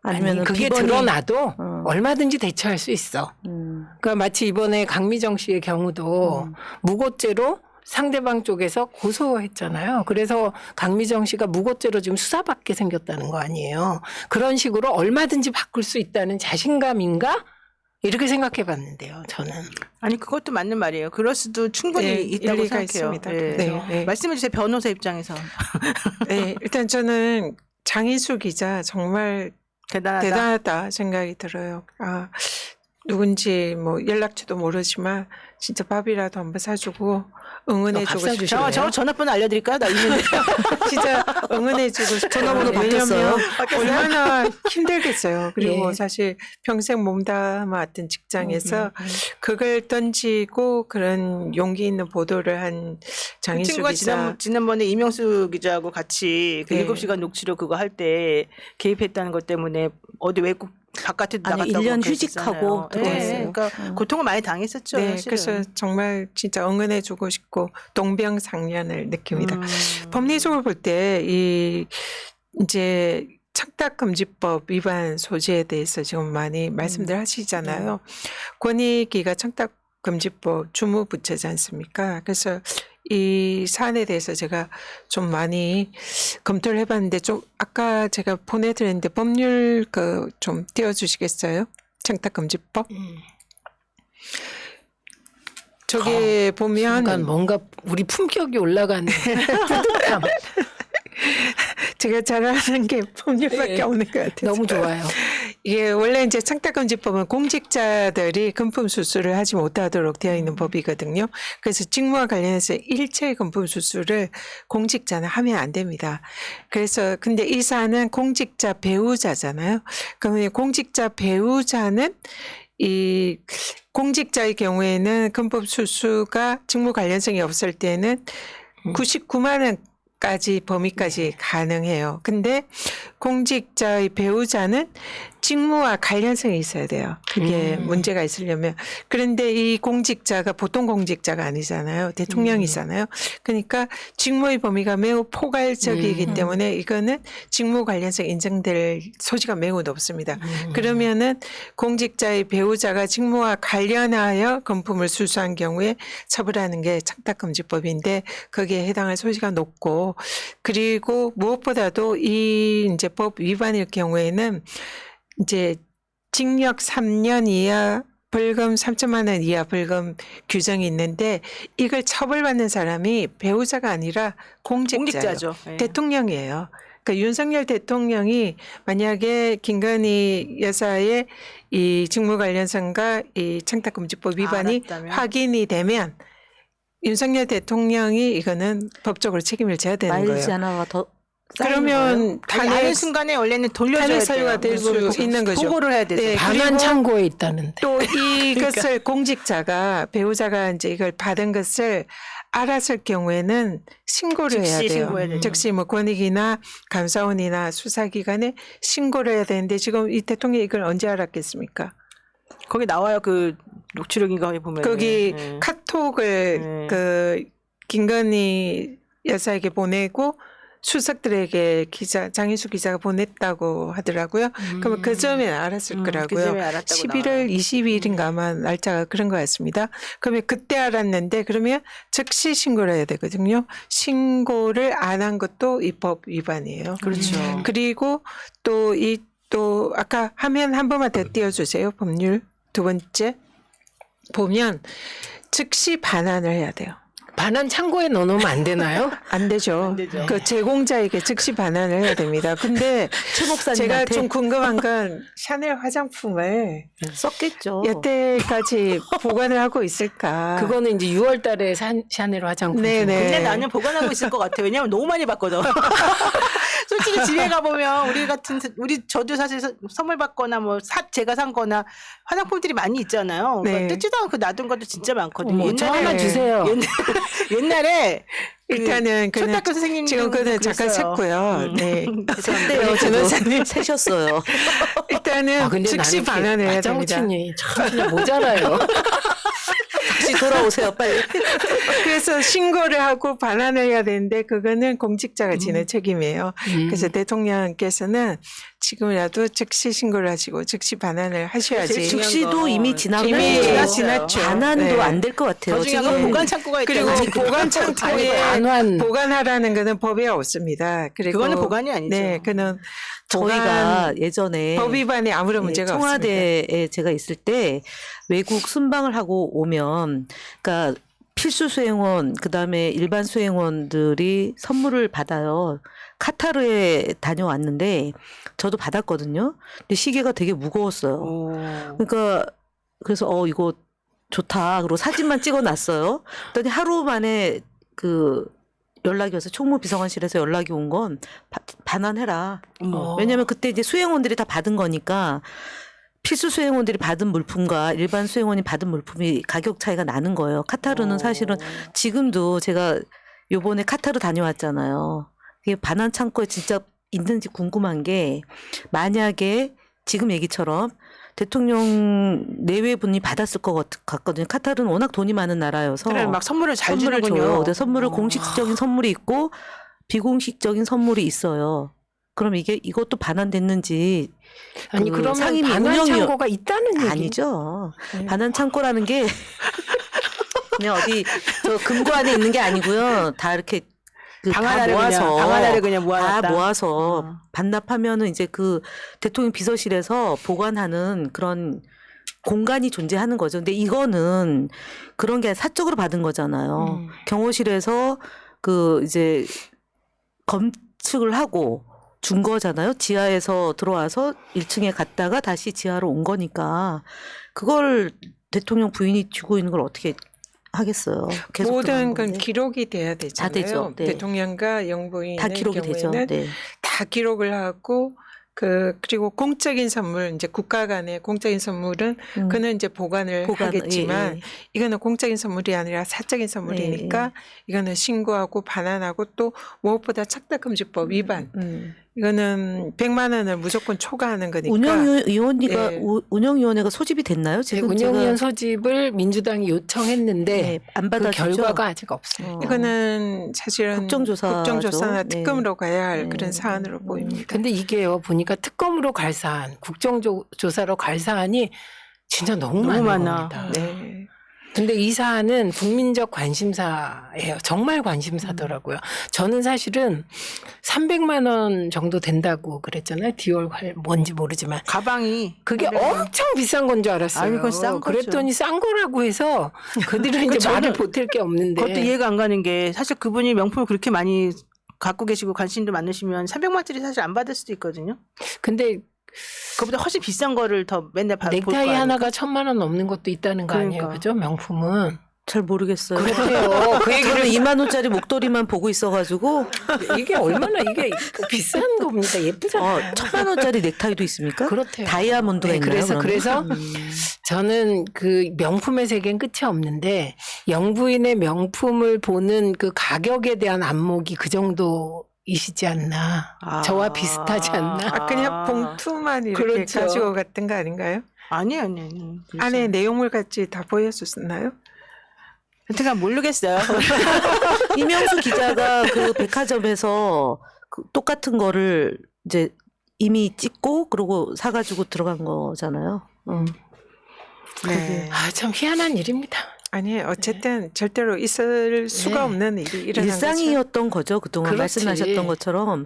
아니, 아니면 그게 드러나도 어. 얼마든지 대처할 수 있어. 그러니까 마치 이번에 강미정 씨의 경우도 무고죄로 상대방 쪽에서 고소했잖아요. 그래서 강미정 씨가 무고죄로 지금 수사받게 생겼다는 거 아니에요. 그런 식으로 얼마든지 바꿀 수 있다는 자신감인가? 이렇게 생각해 봤는데요, 저는. 아니 그것도 맞는 말이에요. 그럴 수도 충분히 네, 있다고 일리가 생각해요. 있습니다. 예. 네, 네. 말씀해 주세요. 변호사 입장에서. 네, 일단 저는 장희수 기자 정말 대단하다 생각이 들어요. 아, 누군지 뭐 연락처도 모르지만 진짜 밥이라도 한번 사주고 응원해주고 밥 사주실래요? 저 전화번호 알려드릴까요? 나 있는데. 진짜 응원해주고 싶어요. 전화번호 바뀌었어요. 왜냐면 얼마나 힘들겠어요. 그리고 예. 사실 평생 몸담아왔던 직장에서 그걸 던지고 그런 용기 있는 보도를 한 그 장인수 친구가 기자. 지난번에 이명수 기자하고 같이 그 네. 7시간 녹취록 그거 할 때 개입했다는 것 때문에 어디 외국 바깥에 아니, 나갔다고 1년 그랬었잖아요. 휴직하고 네, 들어왔어요. 그러니까 고통을 많이 당했었죠. 네, 사실은. 그래서 정말 진짜 응원해주고 싶고 동병상련을 느낍니다. 법리적으로 볼 때 이 이제 청탁금지법 위반 소지에 대해서 지금 많이 말씀들 하시잖아요. 권익위가 청탁금지법 주무부처지 않습니까? 그래서 이 사안에 대해서 제가 좀 많이 검토를 해봤는데 좀 아까 제가 보내드렸는데 법률 그 좀 띄워주시겠어요? 청탁금지법? 저기 보면 순간 뭔가 우리 품격이 올라가는 뿌듯함. 제가 잘하는 게 법률밖에 네. 없는 것 같아요. 너무 좋아요. 이게 원래 이제 청탁금지법은 공직자들이 금품 수수를 하지 못하도록 되어 있는 법이거든요. 그래서 직무와 관련해서 일체 금품 수수를 공직자는 하면 안 됩니다. 그래서 근데 이 사안은 공직자 배우자잖아요. 그러면 공직자 배우자는 이 공직자의 경우에는 금품 수수가 직무 관련성이 없을 때는 99만 원 까지 범위까지 가능해요. 근데 공직자의 배우자는 직무와 관련성이 있어야 돼요. 그게 문제가 있으려면. 그런데 이 공직자가 보통 공직자가 아니잖아요. 대통령이잖아요. 그러니까 직무의 범위가 매우 포괄적이기 때문에 이거는 직무 관련성 인정될 소지가 매우 높습니다. 그러면은 공직자의 배우자가 직무와 관련하여 금품을 수수한 경우에 처벌하는 게 청탁금지법인데 거기에 해당할 소지가 높고 그리고 무엇보다도 이 이제 법 위반일 경우에는 이제 징역 3년 이하 벌금 3천만 원 이하 벌금 규정이 있는데 이걸 처벌받는 사람이 배우자가 아니라 공직자죠. 네. 대통령이에요. 그러니까 윤석열 대통령이 만약에 김건희 여사의 이 직무 관련성과 이 청탁금지법 위반이 알았다면. 확인이 되면 윤석열 대통령이 이거는 법적으로 책임을 져야 되는 말지 거예요. 하나가 더 쌓이는 거예요? 그러면 아니, 아는 순간에 원래는 돌려줘야 탄핵 돼요. 사유가 될 수 있는 거죠. 보고를 해야 되죠. 네, 반환 그리고 창고에 있다는데. 또 이것을 공직자가 배우자가 이제 이걸 받은 것을 알았을 경우에는 신고를 해야 즉시 돼요. 신고해야 되죠. 즉시 뭐 권익이나 감사원이나 수사기관에 신고를 해야 되는데 지금 이 대통령이 이걸 언제 알았겠습니까? 거기 나와요. 그 녹취록인가 보면. 거기 카톡을 네. 그 김건희 여사에게 보내고 수석들에게 장희수 기자가 보냈다고 하더라고요. 그러면 그 점에 알았을 그 거라고요. 점에 알았다고 11월 22일인가 아마 날짜가 그런 것 같습니다. 그러면 그때 알았는데 그러면 즉시 신고를 해야 되거든요. 신고를 안 한 것도 이 법 위반이에요. 그렇죠. 그리고 또 아까 화면 한 번만 더 띄워주세요. 법률 두 번째 보면 즉시 반환을 해야 돼요. 반환 창고에 넣어놓으면 안 되나요? 안 되죠. 안 되죠. 그 제공자에게 즉시 반환을 해야 됩니다. 근데 최 제가 목사님한테 좀 궁금한 건 샤넬 화장품을 썼겠죠. 여태까지 보관을 하고 있을까? 그거는 이제 6월달에 샤넬 화장품. 네네. 근데 나는 보관하고 있을 것 같아. 왜냐면 너무 많이 봤거든. 솔직히 집에 가보면 저도 사실 선물 받거나 뭐 제가 산 거나 화장품들이 많이 있잖아요. 네. 그러니까 뜯지도 않고 놔둔 것도 진짜 많거든요. 어머, 저 하나 주세요. 옛날에 일단은 그는 초등학교 선생님 지금 그는 잠깐 샜고요. 네. 죄송한데요. 저는 세셨어요. 일단은 근데 즉시 나는 반환을 해야 됩니다. 화장품이 참 그냥 모자라요. 다시 돌아오세요, 빨리. 그래서 신고를 하고 반환을 해야 되는데 그거는 공직자가 지는 책임이에요. 그래서 대통령께서는 지금이라도 즉시 신고를 하시고 즉시 반환을 하셔야지. 즉시도 이미 지나고 이미 지났어요. 지났죠. 반환도 네. 안 될 것 같아요. 더 중요한 건 지금 보관 창고가 있다. 그리고 보관 창고에 반환. 보관하라는 거는 법에 없습니다. 그리고 그거는 보관이 아니죠. 네, 그는 저희가 예전에 법 위반에 아무런 문제가 없습니다. 청와대에 제가 있을 때 외국 순방을 하고 오면, 그러니까 필수 수행원 그다음에 일반 수행원들이 선물을 받아요. 카타르에 다녀왔는데 저도 받았거든요. 근데 시계가 되게 무거웠어요. 그러니까 그래서 이거 좋다. 그리고 사진만 찍어놨어요. 그랬더니 하루 만에 그 연락이 와서 총무비서관실에서 연락이 온 건 반환해라. 왜냐하면 그때 이제 수행원들이 다 받은 거니까 필수 수행원들이 받은 물품과 일반 수행원이 받은 물품이 가격 차이가 나는 거예요. 카타르는 사실은 지금도 제가 요번에 카타르 다녀왔잖아요. 이게 반환 창고에 진짜 있는지 궁금한 게, 만약에 지금 얘기처럼 대통령 내외분이 받았을 것 같거든요. 카타르는 워낙 돈이 많은 나라여서 그래, 막 선물을 잘 선물을 주는군요. 줘요. 근데 선물을 공식적인 선물이 있고 비공식적인 선물이 있어요. 그럼 이것도 반환됐는지 아니 그 그러면 상임위 반환 운영위원- 창고가 있다는 얘기 아니죠. 반환 창고라는 게 그냥 어디 저 금고 안에 있는 게 아니고요. 다 이렇게 방 다 하나를 모아서 그냥, 방 하나를 그냥 모아놨다. 다 모아서 반납하면은 이제 그 대통령 비서실에서 보관하는 그런 공간이 존재하는 거죠. 근데 이거는 그런 게 아니라 사적으로 받은 거잖아요. 경호실에서 그 이제 검측을 하고 준 거잖아요. 지하에서 들어와서 1층에 갔다가 다시 지하로 온 거니까 그걸 대통령 부인이 쥐고 있는 걸 어떻게 하겠어요. 계속 모든 들어간 건 건데. 기록이 돼야 되잖아요. 되죠. 네. 대통령과 영부인의 다 기록이 되죠. 경우에는 네. 다 기록을 하고 그리고 공적인 선물, 이제 국가 간의 공적인 선물은 그는 이제 보관을 하겠지만 예, 예. 이거는 공적인 선물이 아니라 사적인 선물이니까 이거는 신고하고 반환하고 또 무엇보다 착취금지법 위반. 이거는 100만 원을 무조건 초과하는 거니까. 운영위원회가 예. 운영위원회가 소집이 됐나요? 네, 지금 운영위원 제가- 소집을 민주당이 요청했는데 네, 안 그 받아주죠. 결과가 아직 없어요. 이거는 사실은 국정조사죠. 국정조사나 네. 특검으로 가야 할 네. 그런 사안으로 보입니다. 근데 이게요 보니까 특검으로 갈 사안, 국정조사로 갈 사안이 진짜 너무 너무 많은 많아. 겁니다. 네. 근데 이 사안은 국민적 관심사예요. 정말 관심사더라고요. 저는 사실은 300만 원 정도 된다고 그랬잖아요. 디올 뭔지 모르지만. 가방이 그게 엄청 비싼 건 줄 알았어요. 아니, 그건 싼 거죠. 그랬더니 싼 거라고 해서 그들은 이제 저는 말을 보탤 게 없는데. 그것도 이해가 안 가는 게, 사실 그분이 명품을 그렇게 많이 갖고 계시고 관심도 많으시면 300만짜리 사실 안 받을 수도 있거든요. 근데 그보다 훨씬 비싼 거를 더 맨날 볼 넥타이 거 아닙니까? 하나가 1,000만 원 넘는 것도 있다는 거 아니에요. 그러니까. 그죠? 명품은. 잘 모르겠어요. 그래요. 그 얘기를 저는 2만 원짜리 목도리만 보고 있어가지고 이게 얼마나 이게 비싼 겁니다. 예쁘잖아요. 1,000만 원짜리 넥타이도 있습니까? 그렇대요. 다이아몬드가 네, 있나요? 그래서 그러면? 저는 그 명품의 세계는 끝이 없는데 영부인의 명품을 보는 그 가격에 대한 안목이 그 정도이시지 않나. 저와 비슷하지 않나. 그냥 봉투만 이렇게 그렇죠. 가지고 갔던 거 아닌가요? 아니. 안에 내용물 같이 다 보였었나요? 하여튼 모르겠어요. 이명수 기자가 그 백화점에서 그 똑같은 거를 이제 이미 찍고 그러고 사가지고 들어간 거잖아요. 네. 아, 참 희한한 일입니다. 아니 어쨌든 절대로 있을 수가 네. 없는 일이 일어난 거죠. 일상이었던 거죠. 그동안 그렇지. 말씀하셨던 것처럼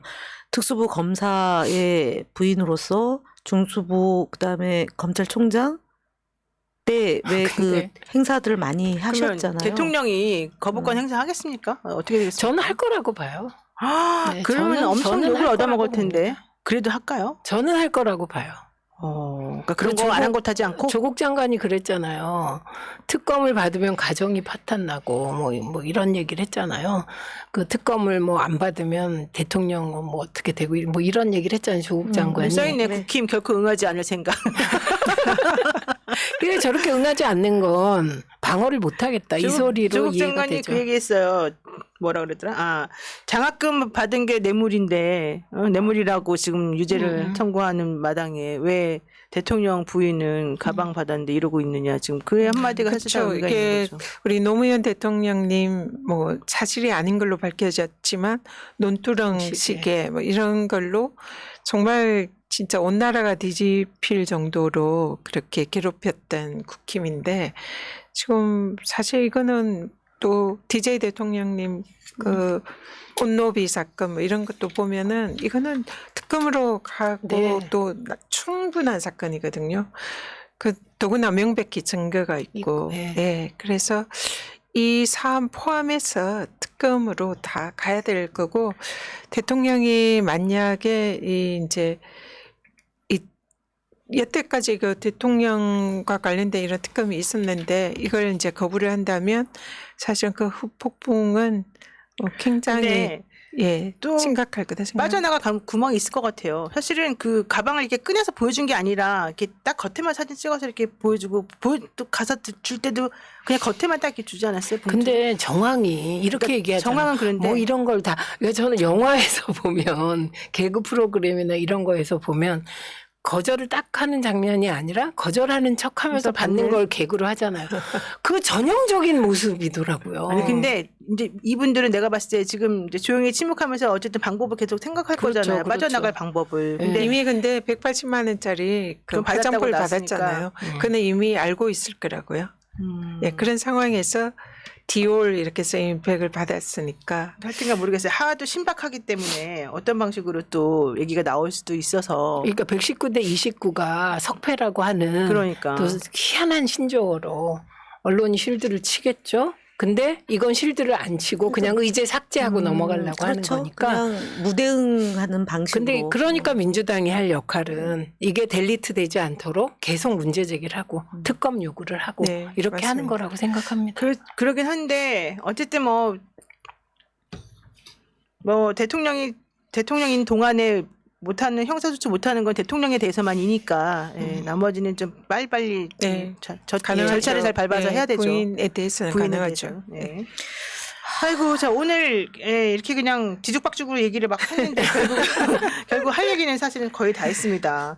특수부 검사의 부인으로서 중수부 그다음에 검찰총장 때 왜 그 근데 행사들을 많이 그러면 하셨잖아요. 대통령이 거부권 행사하겠습니까? 어떻게 되겠습니까? 저는 할 거라고 봐요. 네, 그러면 엄청 저는 욕을 할 얻어먹을 거라고 텐데. 봅니다. 그래도 할까요? 저는 할 거라고 봐요. 그러니까 그런 거 안 한 것 하지 않고 조국 장관이 그랬잖아요. 특검을 받으면 가정이 파탄나고 뭐 이런 얘기를 했잖아요. 그 특검을 뭐 안 받으면 대통령 뭐 어떻게 되고 뭐 이런 얘기를 했잖아요. 조국 장관이. 써있네. 국힘 결코 응하지 않을 생각. 그래 저렇게 응하지 않는 건 방어를 못 하겠다. 이 소리로 조국 이해가 장관이 되죠. 그 얘기했어요. 뭐라 그랬더라? 장학금 받은 게 뇌물인데 뇌물이라고 지금 유죄를 청구하는 마당에 왜 대통령 부인은 가방 받았는데 이러고 있느냐 지금 그 한마디가 사실 다 그렇죠. 의미가 이게 있는 거죠. 우리 노무현 대통령님 뭐 사실이 아닌 걸로 밝혀졌지만 논두렁식의 뭐 이런 걸로 정말 진짜 온 나라가 뒤집힐 정도로 그렇게 괴롭혔던 국힘인데 지금 사실 이거는 또 DJ 대통령님 그 온노비 사건 뭐 이런 것도 보면은 이거는 특검으로 가고 네. 또 충분한 사건이거든요. 그 더구나 명백히 증거가 있고, 네. 예, 그래서 이 사안 포함해서 특검으로 다 가야 될 거고 대통령이 만약에 이제 여태까지 그 대통령과 관련된 이런 특검이 있었는데 이걸 이제 거부를 한다면 사실 그 후폭풍은 굉장히 근데 예, 또 심각할 거다 생각. 빠져나갈 구멍이 있을 것 같아요. 사실은 그 가방을 이렇게 꺼내서 보여준 게 아니라 이렇게 딱 겉에만 사진 찍어서 이렇게 보여주고 또 가서 줄 때도 그냥 겉에만 딱 이렇게 주지 않았어요? 봉투? 근데 정황이 이렇게 그러니까 얘기하잖아요. 정황은 그런데 뭐 이런 걸 다 저는 영화에서 보면 개그 프로그램이나 이런 거에서 보면 거절을 딱 하는 장면이 아니라 거절하는 척하면서 받는 걸 개그로 하잖아요. 그 전형적인 모습이더라고요. 아니 근데 이제 이분들은 내가 봤을 때 지금 이제 조용히 침묵하면서 어쨌든 방법을 계속 생각할 그렇죠, 거잖아요. 그렇죠. 빠져나갈 방법을. 네. 근데 이미 근데 180만 원짜리 그 그건 받았다고 파장불 나왔으니까. 받았잖아요. 그는 이미 알고 있을 거라고요. 예, 그런 상황에서 디올 이렇게 쓰인 백을 받았으니까 하여튼가 모르겠어요. 하도 신박하기 때문에 어떤 방식으로 또 얘기가 나올 수도 있어서. 그러니까 119대 29가 석패라고 하는 그러니까. 또 희한한 신조어로 언론이 실드를 치겠죠. 근데 이건 실드를 안 치고 그냥 의제 삭제하고 넘어가려고 하는 그렇죠. 거니까. 그냥 무대응하는 방식으로. 근데 그러니까 민주당이 할 역할은 이게 델리트 되지 않도록 계속 문제 제기를 하고 특검 요구를 하고 네, 이렇게 하는 맞습니다. 거라고 생각합니다. 그러긴 한데 어쨌든 뭐 대통령인 동안에 못하는 형사소추 못하는 건 대통령에 대해서만이니까 나머지는 좀 빨리빨리 네. 가능한 절차를 잘 밟아서 네, 해야 되죠. 부인에 대해서는 부인에 가능하죠. 대해서. 네. 아이고, 자 오늘 이렇게 그냥 뒤죽박죽으로 얘기를 막 했는데 결국 할 얘기는 사실은 거의 다 했습니다.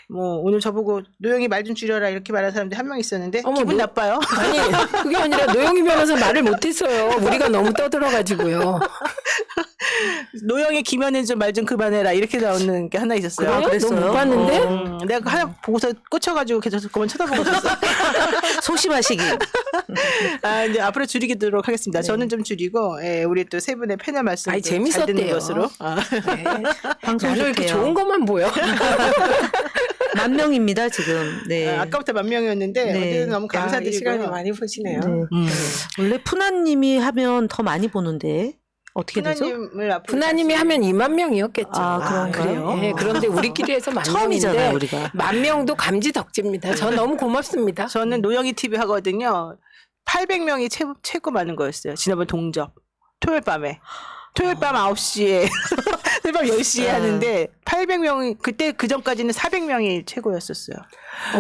뭐 오늘 저보고 노영이 말 좀 줄여라 이렇게 말하는 사람들이 한 명 있었는데 어머, 기분 나빠요. 아니 그게 아니라 노영희 변호사 말을 못했어요. 우리가 너무 떠들어가지고요. 노영이 기면은 좀 말 좀 그만해라 이렇게 나오는 게 하나 있었어요. 그래요? 그랬어요? 너못 봤는데? 내가 하나 보고서 꽂혀가지고 계속 그만 쳐다보고 있었어. 소심하시기. 이제 앞으로 줄이도록 하겠습니다. 저는 좀 줄이고 우리 또 세 분의 패널 말씀 아니, 잘 듣는 재밌었대요. 것으로. 네. 방송 나는 이렇게 좋대요. 좋은 것만 보여. 10,000명입니다 지금. 네. 아까부터 10,000명이었는데 네. 어쨌든 너무 이 감사드리고 시간이 많이 보시네요. 원래 푸나님이 하면 더 많이 보는데 어떻게 되죠? 푸나님을 앞으로 푸나님이 하면 2만 명이었겠죠. 아, 그런가요? 네, 그런데 우리끼리 해서 1만 처음이잖아요, 명인데 우리가. 10,000명도 감지덕지입니다. 저 너무 고맙습니다. 저는 노영이 TV 하거든요. 800명이 최고 많은 거였어요. 지난번 동접. 토요일 밤에. 토요일 밤 9시에 토요일 밤 10시에 하는데 800명이 그때 그 전까지는 400명이 최고였었어요.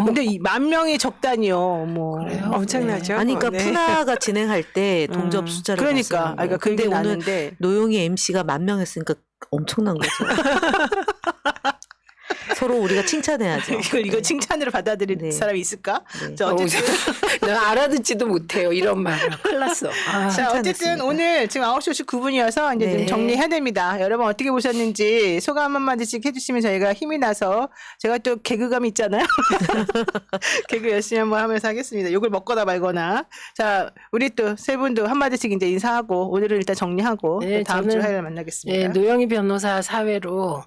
근데 이 10,000명이 적다니요. 뭐 그래요? 엄청나죠. 아니 그러니까 네. 푸나가 진행할 때 동접 숫자를 그러니까 봤었는데. 그러니까 그 근데 얘기는 오늘 아는데 노영희 MC가 10,000명 했으니까 엄청난 거죠. 서로 우리가 칭찬해야죠. 이거 칭찬으로 받아들일 네. 사람이 있을까? 네. 자, 어쨌든 내가 알아듣지도 못해요. 이런 말을. 큰일 났어. 아, 자, 어쨌든 칭찬했습니다. 오늘 지금 9시 59분이어서 이제 네. 좀 정리해야 됩니다. 여러분 어떻게 보셨는지 소감 한마디씩 해주시면 저희가 힘이 나서 제가 또 개그감이 있잖아요. 개그 열심히 한번 하면서 하겠습니다. 욕을 먹거나 말거나. 자, 우리 또 세 분도 한마디씩 이제 인사하고 오늘은 일단 정리하고 네, 또 다음 주 저는- 화요일에 네, 만나겠습니다. 노영희 변호사 사회로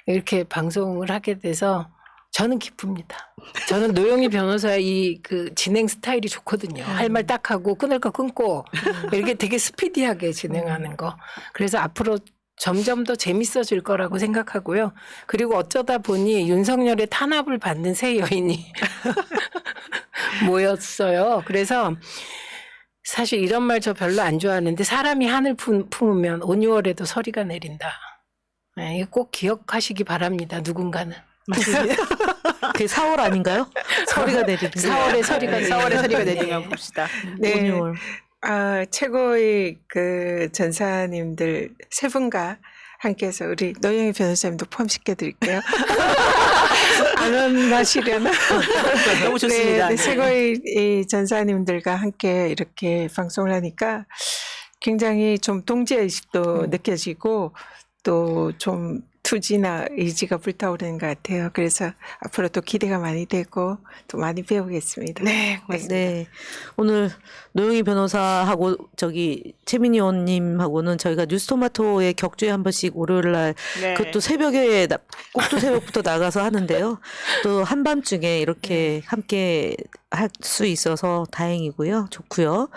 이렇게 방송을 하게 돼서 저는 기쁩니다. 저는 노영희 변호사의 그 진행 스타일이 좋거든요. 할 말 딱 하고 끊을 거 끊고 이렇게 되게 스피디하게 진행하는 거. 그래서 앞으로 점점 더 재밌어질 거라고 생각하고요. 그리고 어쩌다 보니 윤석열의 탄압을 받는 새 여인이 모였어요. 그래서 사실 이런 말 저 별로 안 좋아하는데 사람이 한을 품으면 5, 6월에도 서리가 내린다. 네, 이거 꼭 기억하시기 바랍니다. 누군가는. 맞습니다. 그게 4월 아닌가요? 서리가 내리는 4월에 서리가 네, 4월에 서리가 네. 내리는 거 봅시다. 네. 5월. 최고의 그 전사님들 세 분과 함께해서 우리 노영희 변호사님도 포함시켜드릴게요. 안 원하시려나? 너무 좋습니다. 네, 최고의 이 전사님들과 함께 이렇게 방송을 하니까 굉장히 좀 동지의식도 느껴지고 또 좀 투지나 의지가 불타오르는 것 같아요. 그래서 앞으로 또 기대가 많이 되고 또 많이 배우겠습니다. 네, 고맙습니다. 네. 오늘 노영희 변호사하고 최민희 의원님하고는 저희가 뉴스토마토의 격주에 한 번씩 월요일 날 네. 그것도 새벽에 꼭두 새벽부터 나가서 하는데요. 또 한밤중에 이렇게 함께 할 수 있어서 다행이고요. 좋고요.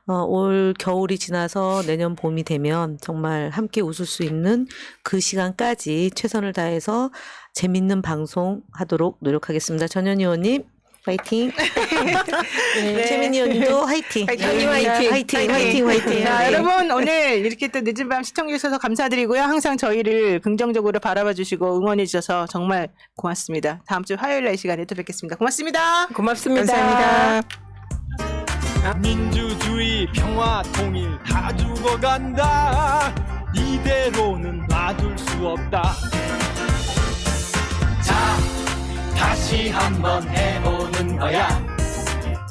올 겨울이 지나서 내년 봄이 되면 정말 함께 웃을 수 있는 그 시간까지 최선을 다해서 재밌는 방송 하도록 노력하겠습니다. 전현희 의원님 화이팅. 네. 최민희 의원님도 화이팅. 화이팅, 화이팅. 자, 네. 여러분 오늘 이렇게 또 늦은 밤 시청해 주셔서 감사드리고요. 항상 저희를 긍정적으로 바라봐 주시고 응원해 주셔서 정말 고맙습니다. 다음 주 화요일 날 이 시간에 또 뵙겠습니다. 고맙습니다. 고맙습니다. 감사합니다. 민주주의 평화 통일 다 죽어간다 이대로는 놔둘 수 없다 자 다시 한번 해보는 거야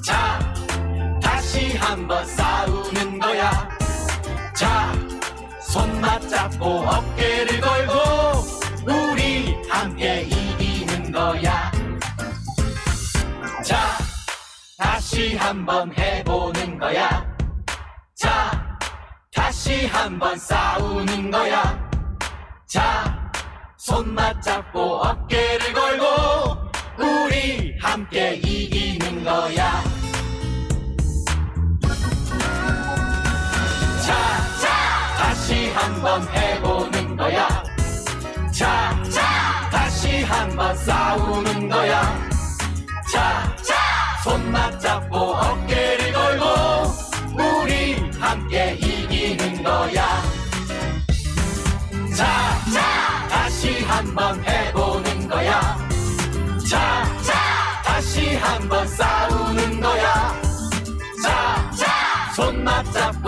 자 다시 한번 싸우는 거야 자 손 맞잡고 어깨를 걸고 우리 함께 이기는 거야 자 다시 한번 해보는 거야 자 다시 한번 싸우는 거야 자 손 맞잡고 어깨를 걸고 우리 함께 이기는 거야 자 다시 한번 해보는 거야 자 다시 한번 싸우는 거야 자 손 맞잡고 어깨를 걸고 우리 함께 이기는 거야 자 다시 한번 해보는 거야 자 다시 한번 싸우는 거야 자 손 맞잡고